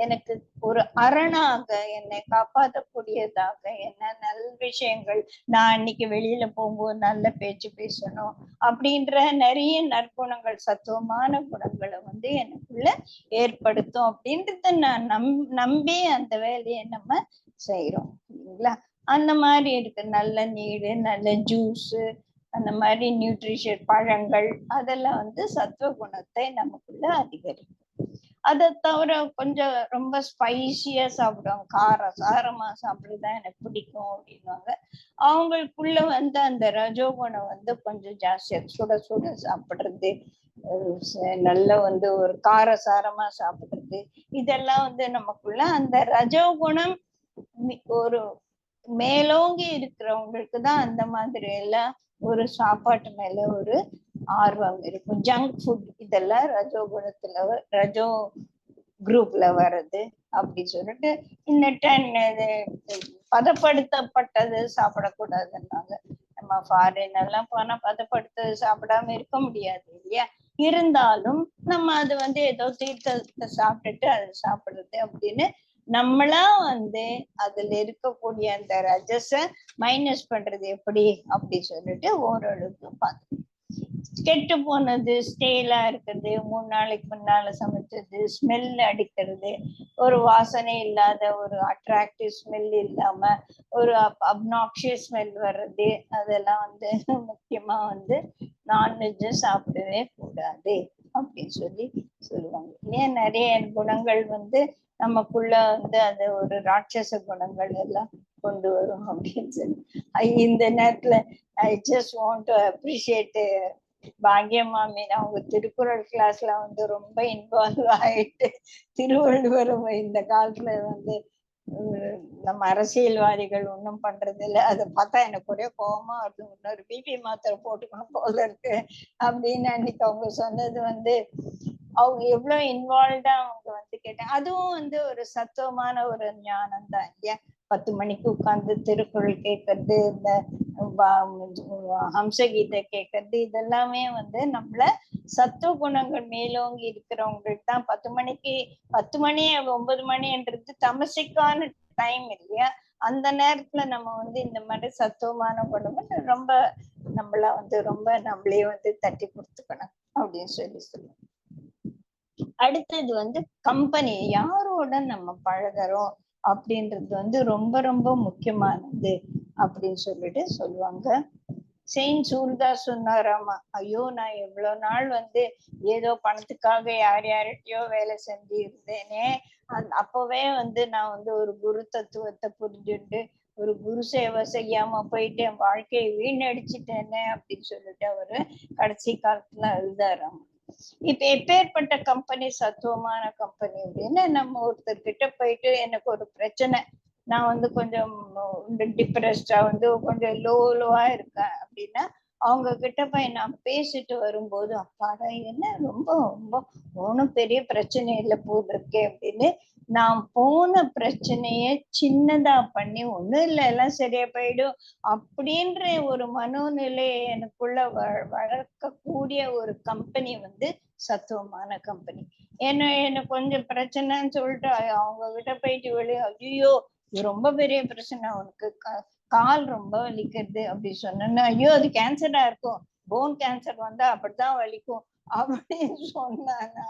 எனக்கு ஒரு அரணாக என்னை காப்பாற்றக்கூடியதாக, என்ன நல்ல விஷயங்கள் நான் அன்னைக்கு வெளியில போகும்போது நல்ல பேச்சு பேசணும் அப்படின்ற நிறைய நற்குணங்கள் சத்துவமான குணங்களை வந்து எனக்குள்ள ஏற்படுத்தும் அப்படின்றத நான் நம்பி அந்த வேலையை நம்ம செய்யறோம் இல்லைங்களா. அந்த மாதிரி இருக்கு. நல்ல நீர், நல்ல ஜூஸ், அந்த மாதிரி நியூட்ரிஷன் பழங்கள், அதெல்லாம் வந்து சத்துவ குணத்தை நமக்குள்ள அதிகரிக்கும். அதை தவிர கொஞ்சம் ரொம்ப ஸ்பைசியா சாப்பிடுவாங்க, காரமா சாப்பிடுறதுதான் எனக்கு பிடிக்கும் அப்படின்வாங்க. அவங்களுக்குள்ள வந்து அந்த ரஜோகுணம் வந்து கொஞ்சம் ஜாஸ்தியா சுட சுட சாப்பிடுறது, நல்ல வந்து ஒரு காரசாரமா சாப்பிடுறது, இதெல்லாம் வந்து நமக்குள்ள அந்த ரஜோகுணம் ஒரு மேலோங்கி இருக்கிறவங்களுக்கு தான் அந்த மாதிரி எல்லாம் ஒரு சாப்பாட்டு மேல ஒரு ஆர்வம் இருக்கும். ஜங்க் ஃபுட் இதெல்லாம் ரஜோகுணத்துல ரஜோ குரூப்ல வர்றது அப்படி சொல்லிட்டு. பதப்படுத்தப்பட்டது சாப்பிடக்கூடாதுன்னாங்க. நம்ம ஃபாரின் எல்லாம் போனா பதப்படுத்தது சாப்பிடாம இருக்க முடியாது இல்லையா. இருந்தாலும் நம்ம அது வந்து ஏதோ தீர்த்தத்தை சாப்பிட்டுட்டு அது சாப்பிடுறது அப்படின்னு நம்மளா வந்து அதுல இருக்கக்கூடிய அந்த ரஜஸ மைனஸ் பண்றது எப்படி அப்படி சொல்லிட்டு ஓரளவுக்கு பார்த்தோம். கெட்டு போனது, ஸ்டேலா இருக்கிறது, 3 நாளைக்கு முன்னால சமைச்சது, ஸ்மெல் அடிக்கிறது, ஒரு வாசனை இல்லாத ஒரு அட்ராக்டிவ் ஸ்மெல் இல்லாம ஒரு அப்நாக்சியஸ் ஸ்மெல் வர்றது, அதெல்லாம் வந்து முக்கியமா வந்து நான்வெஜ் சாப்பிடவே கூடாது அப்படின்னு சொல்லுவாங்க இல்லையா. நிறைய குணங்கள் வந்து நமக்குள்ள வந்து அது ஒரு ராட்சச குணங்கள் எல்லாம் கொண்டு வரும் அப்படின்னு சொல்லி இந்த நேரத்துல I just want to appreciate பாக்யமாமி. அவங்க திருக்குறள் கிளாஸ்ல வந்து ரொம்ப இன்வால்வ் ஆயிட்டு திருவள்ளுவர் இந்த காலத்துல வந்து நம்ம அரசியல்வாதிகள் ஒன்றும் பண்றது இல்லை. அதை பார்த்தா எனக்கு ஒரே கோபமா இருக்கு. இன்னொரு பிபி மாத்திரை போட்டுக்கணும் போல இருக்கு அப்படின்னு அன்னைக்கு அவங்க சொன்னது வந்து அவங்க எவ்வளவு இன்வால்வ்டா அவங்க வந்து கேட்டாங்க. அதுவும் வந்து ஒரு சத்துவமான ஒரு ஞானம் தான் இல்லையா. 10 மணிக்கு உட்கார்ந்து திருக்குறள் கேட்கறது, இந்த ஹம்சகீதை கேட்கறது, இதெல்லாமே வந்து நம்மள சத்துவ குணங்கள் மேலோங்கி இருக்கிறவங்களுக்கு தான். 10 மணி 9 மணின்றது தமசிக்கான டைம் இல்லையா. அந்த நேரத்துல நம்ம வந்து இந்த மாதிரி சத்துவமான குணங்கள் ரொம்ப நம்மள வந்து ரொம்ப நம்மளே வந்து தட்டி கொடுத்துக்கணும் அப்படின்னு சொல்லுவோம். அடுத்தது வந்து கம்பெனி, யாரோட நம்ம பழகிறோம் அப்படின்றது வந்து ரொம்ப ரொம்ப முக்கியமானது அப்படின்னு சொல்லிட்டு சொல்லுவாங்க. செயின்ட் சூர்தாஸ் சொன்னாராமா, ஐயோ நான் எவ்வளவு நாள் வந்து ஏதோ பணத்துக்காக யார்கிட்டயோ வேலை செஞ்சு இருந்தேனே, அப்பவே வந்து நான் வந்து ஒரு குரு தத்துவத்தை புரிஞ்சுட்டு ஒரு குரு சேவை செய்யாம போயிட்டு என் வாழ்க்கையை வீணடிச்சிட்டேனே அப்படின்னு சொல்லிட்டு அவரு கடைசி காலத்துல எழுதாராமா. இப்ப எப்பேற்பட்ட கம்பெனி சத்துவமான கம்பெனி அப்படின்னு, நம்ம ஒருத்தர் கிட்ட போயிட்டு எனக்கு ஒரு பிரச்சனை, நான் வந்து கொஞ்சம் டிப்ரெஸ்டா வந்து கொஞ்சம் லோவா இருக்கேன் அப்படின்னா அவங்க கிட்ட போய் நான் பேசிட்டு வரும்போது, அப்பாடா என்ன ரொம்ப ரொம்ப ஒன்றும் பெரிய பிரச்சனை இல்லை போல் இருக்கே அப்படின்னு நான் போன பிரச்சனைய சின்னதா பண்ணி ஒண்ணும் இல்ல எல்லாம் சரியா போயிடும் அப்படின்ற ஒரு மனோநிலையை எனக்குள்ள வளர்க்கக்கூடிய ஒரு கம்பெனி வந்து சத்துவமான கம்பெனி. எனக்கு கொஞ்சம் பிரச்சனைன்னு சொல்லிட்டு அவங்க கிட்ட போயிட்டு வெளியே, ஐயோ இது ரொம்ப பெரிய பிரச்சனை, உனக்கு கால் ரொம்ப வலிக்கிறது அப்படி சொன்னா, ஐயோ அது கேன்சரா இருக்கும், போன் கேன்சர் வந்தா அப்படித்தான் வலிக்கும் அப்படின்னு சொன்னானா,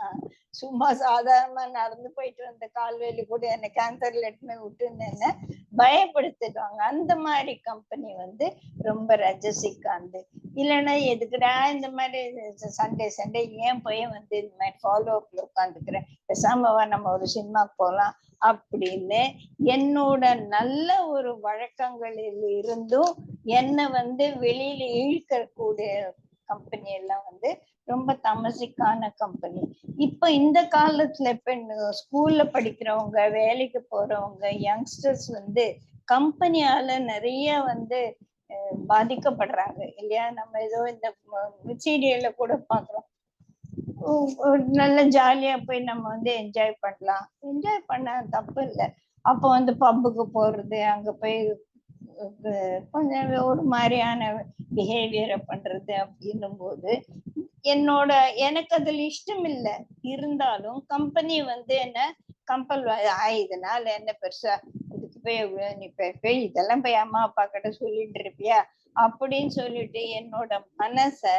சும்மா சாதாரணமா நடந்து போயிட்டு வந்த கால்வெளி கூட என்ன கேன்சர்ல எடுத்துமே விட்டுன்னு பயப்படுத்திடுவாங்க. அந்த மாதிரி கம்பெனி வந்து ரொம்ப ரஜசிக்காந்து. இல்லைன்னா எதுக்குடா இந்த மாதிரி சண்டே சண்டே ஏன் போய் வந்து இந்த மாதிரி ஃபாலோ அப்ல உட்காந்துக்கிறேன், பேசாமவா நம்ம ஒரு சினிமாக்கு போகலாம் அப்படின்னு என்னோட நல்ல ஒரு வழக்கங்களில் இருந்தும் என்னை வந்து வெளியில இழுக்கக்கூடிய கம்பெனி எல்லாம் வந்து ரொம்ப தமசிக்கான கம்பெனி. இப்ப இந்த காலத்துல இப்ப ஸ்கூல்ல படிக்கிறவங்க, வேலைக்கு போறவங்க, யங்ஸ்டர்ஸ் வந்து கம்பெனியால நிறைய வந்து பாதிக்கப்படுறாங்க இல்லையா? நம்ம ஏதோ இந்த சீரியல்ல கூட பாக்குறோம், நல்ல ஜாலியா போய் நம்ம வந்து என்ஜாய் பண்ணலாம், என்ஜாய் பண்ண தப்பு இல்லை. அப்போ வந்து பப்புக்கு போறது, அங்க போய் கொஞ்சம் ஒரு மாதிரியான பிஹேவியரை பண்றது அப்படின்னும் போது எனக்கு அதுல இஷ்டம் இல்லை. இருந்தாலும் கம்பெனி வந்து என்ன கம்பல் இதனால என்ன பெருசா, இதுக்கு போய் நீ போய் இதெல்லாம் போய் அம்மா அப்பா கிட்ட சொல்லிட்டு இருப்பியா அப்படின்னு சொல்லிட்டு என்னோட மனச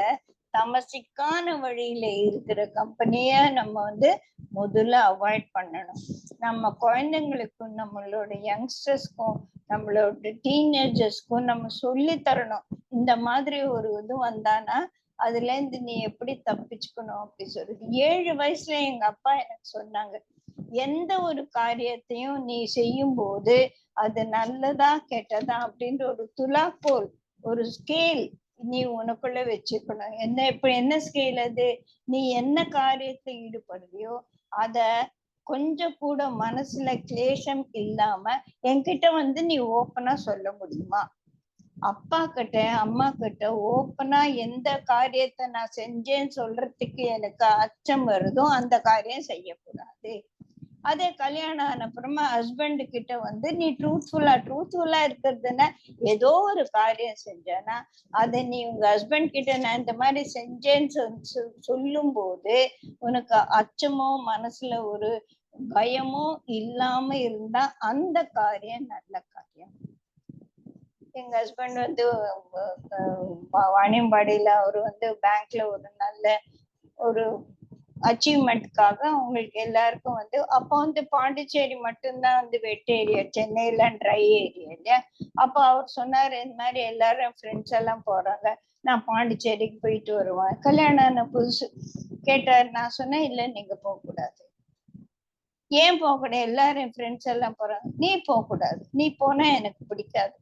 தமசிக்கான வழியில இருக்கிற கம்பெனிய நம்ம வந்து முதல்ல அவாய்ட் பண்ணணும். நம்ம குழந்தைங்களுக்கும் நம்மளோட யங்ஸ்டர்ஸ்க்கும் நம்மளோட டீனேஜர்ஸ்க்கும் நம்ம சொல்லி தரணும், இந்த மாதிரி ஒரு இது வந்தானா அதுல இருந்து நீ எப்படி தப்பிச்சுக்கணும் அப்படி சொல்லிட்டு. 7 வயசுல எங்க அப்பா எனக்கு சொன்னாங்க, எந்த ஒரு காரியத்தையும் நீ செய்யும் போது அது நல்லதா கெட்டதா அப்படின்ற ஒரு துலாக்கோல், ஒரு ஸ்கேல் நீ உனக்குள்ள வச்சுக்கணும். என்ன ஸ்கேல் அது? நீ என்ன காரியத்தை ஈடுபடுறியோ அத கொஞ்சம் கூட மனசுல கிளேஷம் இல்லாம என்கிட்ட வந்து நீ ஓப்பனா சொல்ல முடியுமா? அப்பா கிட்ட அம்மா கிட்ட ஓப்பனா எந்த காரியத்தை நான் செஞ்சேன்னு சொல்றதுக்கு எனக்கு அச்சம் வருதோ அந்த காரியம் செய்யக்கூடாது. அதே கல்யாணம் ஆன அப்புறமா ஹஸ்பண்ட் கிட்ட வந்து நீ ட்ரூத்ஃபுல்லா இருக்கிறதுன்னா, ஏதோ ஒரு காரியம் செஞ்சேன்னா அதை நீ உங்க ஹஸ்பண்ட் கிட்ட நான் இந்த மாதிரி செஞ்சேன்னு சொல்லும் போது உனக்கு அச்சமோ மனசுல ஒரு பயமோ இல்லாம இருந்தா அந்த காரியம் நல்ல காரியம். எங்க ஹஸ்பண்ட் வந்து வாணியம்பாடியில அவரு வந்து பேங்க்ல ஒரு நல்ல ஒரு அச்சீவ்மெண்ட்காக அவங்களுக்கு எல்லாருக்கும் வந்து, அப்ப வந்து பாண்டிச்சேரி மட்டும்தான் வந்து வெட் ஏரியா, சென்னையில ட்ரை ஏரியா இல்லையா? அப்ப அவர் சொன்னாரு, இந்த மாதிரி எல்லாரும் ஃப்ரெண்ட்ஸ் எல்லாம் போறாங்க, நான் பாண்டிச்சேரிக்கு போயிட்டு வருவேன். கல்யாணம் ஆன புதுசு கேட்டாரு. நான் சொன்னேன், இல்ல நீங்க போக கூடாது. ஏன் போக கூடாது? எல்லாரும் ஃப்ரெண்ட்ஸ் எல்லாம் போறாங்க, நீ போக கூடாது, நீ போனா எனக்கு பிடிக்காது.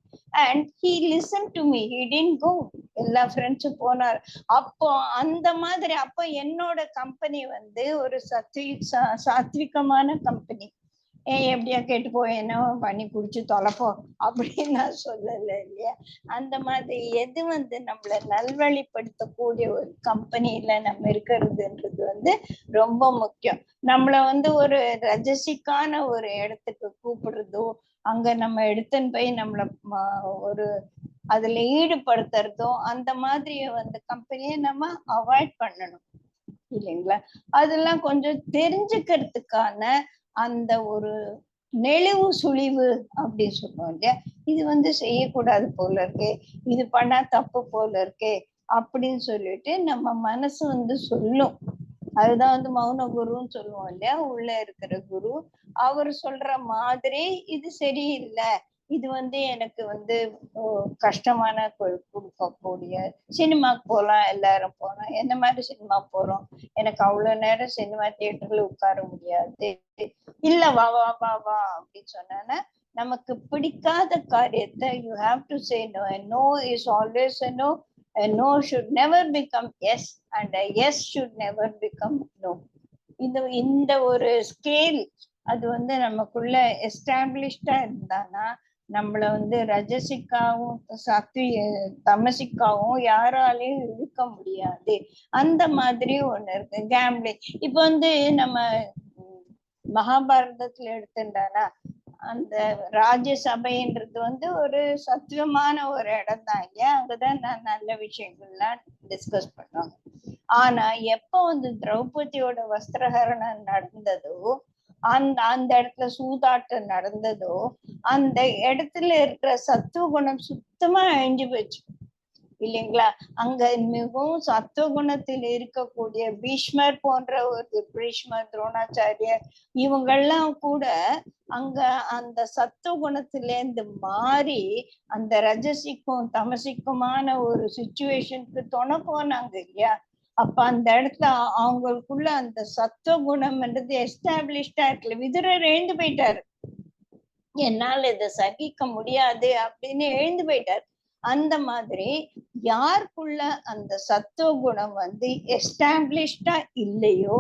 And he listened to me, he didn't go. எல்லா ஃப்ரெண்ட்ஸும் போனார். அப்போ அந்த மாதிரி அப்போ என்னோட கம்பெனி வந்து ஒரு சாத்விகமான கம்பெனி. எப்படியா கேட்டு போய் என்ன பண்ணி குடிச்சு தொலைப்போம் அப்படின்னு நான் சொல்லல இல்லையா? அந்த மாதிரி எது வந்து நம்மள நல்வழிப்படுத்தக்கூடிய ஒரு கம்பெனியில நம்ம இருக்கிறதுன்றது வந்து ரொம்ப முக்கியம். நம்மள வந்து ஒரு ரஜசிக்கான ஒரு இடத்துக்கு கூப்பிடுறதோ, அங்க நம்ம எடுத்துன்னு போய் நம்மள ஒரு அதுல ஈடுபடுத்துறதோ, அந்த மாதிரி வந்து கம்பெனியை நம்ம அவாய்ட் பண்ணணும் இல்லைங்களா? அதெல்லாம் கொஞ்சம் தெரிஞ்சுக்கிறதுக்கான அந்த ஒரு நெளிவு சுழிவு அப்படின்னு சொல்லுவோம் இல்லையா? இது வந்து செய்யக்கூடாது போல இருக்கே, இது பண்ணா தப்பு போல இருக்கே அப்படின்னு சொல்லிட்டு நம்ம மனசு வந்து சொல்லும். அதுதான் வந்து மௌன குருன்னு சொல்லுவோம் இல்லையா? உள்ள இருக்கிற குரு அவர் சொல்ற மாதிரி இது சரியில்லை, இது வந்து எனக்கு வந்து கஷ்டமான கொடுக்கக்கூடிய, சினிமாக்கு போலாம், எல்லாரும் போலாம், என்ன மாதிரி சினிமா போறோம், எனக்கு அவ்வளவு நேரம் சினிமா தியேட்டர்ல உட்கார முடியாது, இல்ல வா வா வா வா அப்படின்னு சொன்னா நமக்கு பிடிக்காத காரியத்தை you have to say no. No is always a no. A no should never become yes and a yes should never become no. இந்த ஒரு ஸ்கேல் அது வந்து நமக்குள்ள எஸ்டாப்ளிஷ்டா இருந்தானா நம்மள வந்து ரஜசிக்காவும் தமசிக்காவும் யாராலையும் இழுக்க முடியாது. அந்த மாதிரி ஒண்ணு இருக்கு கேம்பிளிங். இப்ப வந்து நம்ம மகாபாரதத்துல எடுத்துட்டானா அந்த ராஜ்யசபைன்றது வந்து ஒரு சத்துவமான ஒரு இடம் தான் இல்லையா, அங்கதான் நான் நல்ல விஷயங்கள்லாம் டிஸ்கஸ் பண்ணுவாங்க. ஆனா எப்ப வந்து திரௌபதியோட வஸ்திரஹரணம் நடந்ததோ, அந்த அந்த இடத்துல சூதாட்டம் நடந்ததோ, அந்த இடத்துல இருக்கிற சத்துவ குணம் சுத்தமா அழிஞ்சு போச்சு இல்லைங்களா. அங்க மிகவும் சத்துவ குணத்தில் இருக்கக்கூடிய பீஷ்மர் போன்ற ஒரு பீஷ்மர், துரோணாச்சாரியர் இவங்கெல்லாம் கூட அங்க அந்த சத்துவ குணத்திலேருந்து மாறி அந்த ரஜசிக்கும் தமசிக்குமான ஒரு சுச்சுவேஷனுக்கு துணை போனாங்க இல்லையா. அப்ப அந்த இடத்துல அவங்களுக்குள்ள அந்த சத்துவ குணம்ன்றது எஸ்டாப்ளிஷ்டா இருக்குல்ல. விதுரர் எழுந்து போயிட்டாரு, என்னால இதை சகிக்க முடியாது அப்படின்னு எழுந்து போயிட்டார். அந்த மாதிரி யாருக்குள்ள அந்த சத்துவ குணம் வந்து எஸ்டாப்ளிஷ்டா இல்லையோ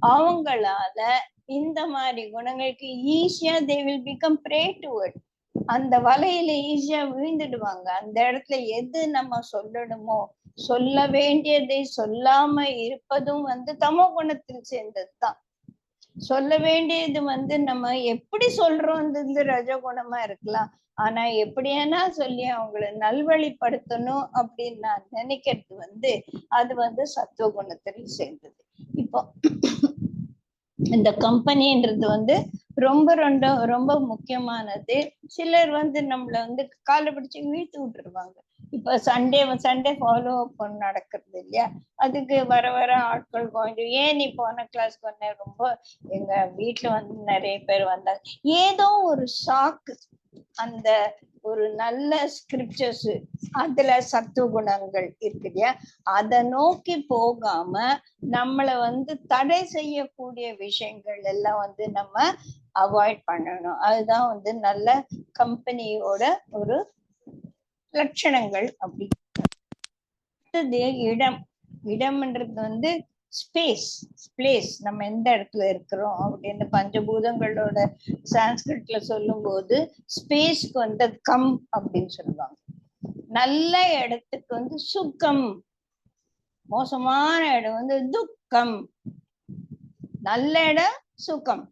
அவங்களால இந்த மாதிரி குணங்களுக்கு ஈஸியா they will become pray toward, அந்த வலையில ஈஸியா விழுந்துடுவாங்க. அந்த இடத்துல எது நம்ம சொல்லணுமோ, சொல்ல வேண்டியதை சொல்லாம இருப்பதும் வந்து தமோ குணத்தில் சேர்ந்ததுதான். சொல்ல வேண்டியது வந்து நம்ம எப்படி சொல்றோம்ன்றது ரஜகுணமா இருக்கலாம். ஆனா எப்படியானா சொல்லி அவங்கள நல்வழிப்படுத்தணும் அப்படின்னு நான் நினைக்கிறது வந்து அது வந்து சத்துவ குணத்தில் சேர்ந்தது. இப்போ இந்த கம்பெனின்றது வந்து ரொம்ப ரொம்ப ரொம்ப முக்கியமானது. சிலர் வந்து நம்மள வந்து காலை பிடிச்சு இழுத்து விட்டுருவாங்க. இப்ப சண்டே ஃபாலோ அப் நடக்கிறது இல்லையா, அதுக்கு வர வர ஆட்கள் கொஞ்சம் ஏன் நீ போன கிளாஸ் பண்ண, ரொம்ப எங்க வீட்டுல வந்து நிறைய பேர் வந்தாங்க. ஏதோ ஒரு ஷாக்கு, அந்த ஒரு நல்ல ஸ்கிரிப்சர்ஸ் அதுல சத்துவ குணங்கள் இருக்கு இல்லையா, அதை நோக்கி போகாம நம்மளை வந்து தடை செய்யக்கூடிய விஷயங்கள் எல்லாம் வந்து நம்ம அவாய்ட் பண்ணணும். அதுதான் வந்து நல்ல கம்பெனியோட ஒரு லட்சணங்கள். அப்படி இடம், இடம்ன்றது வந்து ஸ்பேஸ், பிளேஸ், நம்ம எந்த இடத்துல இருக்கிறோம் அப்படின்னு பஞ்சபூதங்களோட சான்ஸ்கிரிட்ல சொல்லும் போது ஸ்பேஸ்க்கு வந்து கம் அப்படின்னு சொல்லுவாங்க. நல்ல இடத்துக்கு வந்து சுகம், மோசமான இடம் வந்து துக்கம். நல்ல இடம் சுகம்,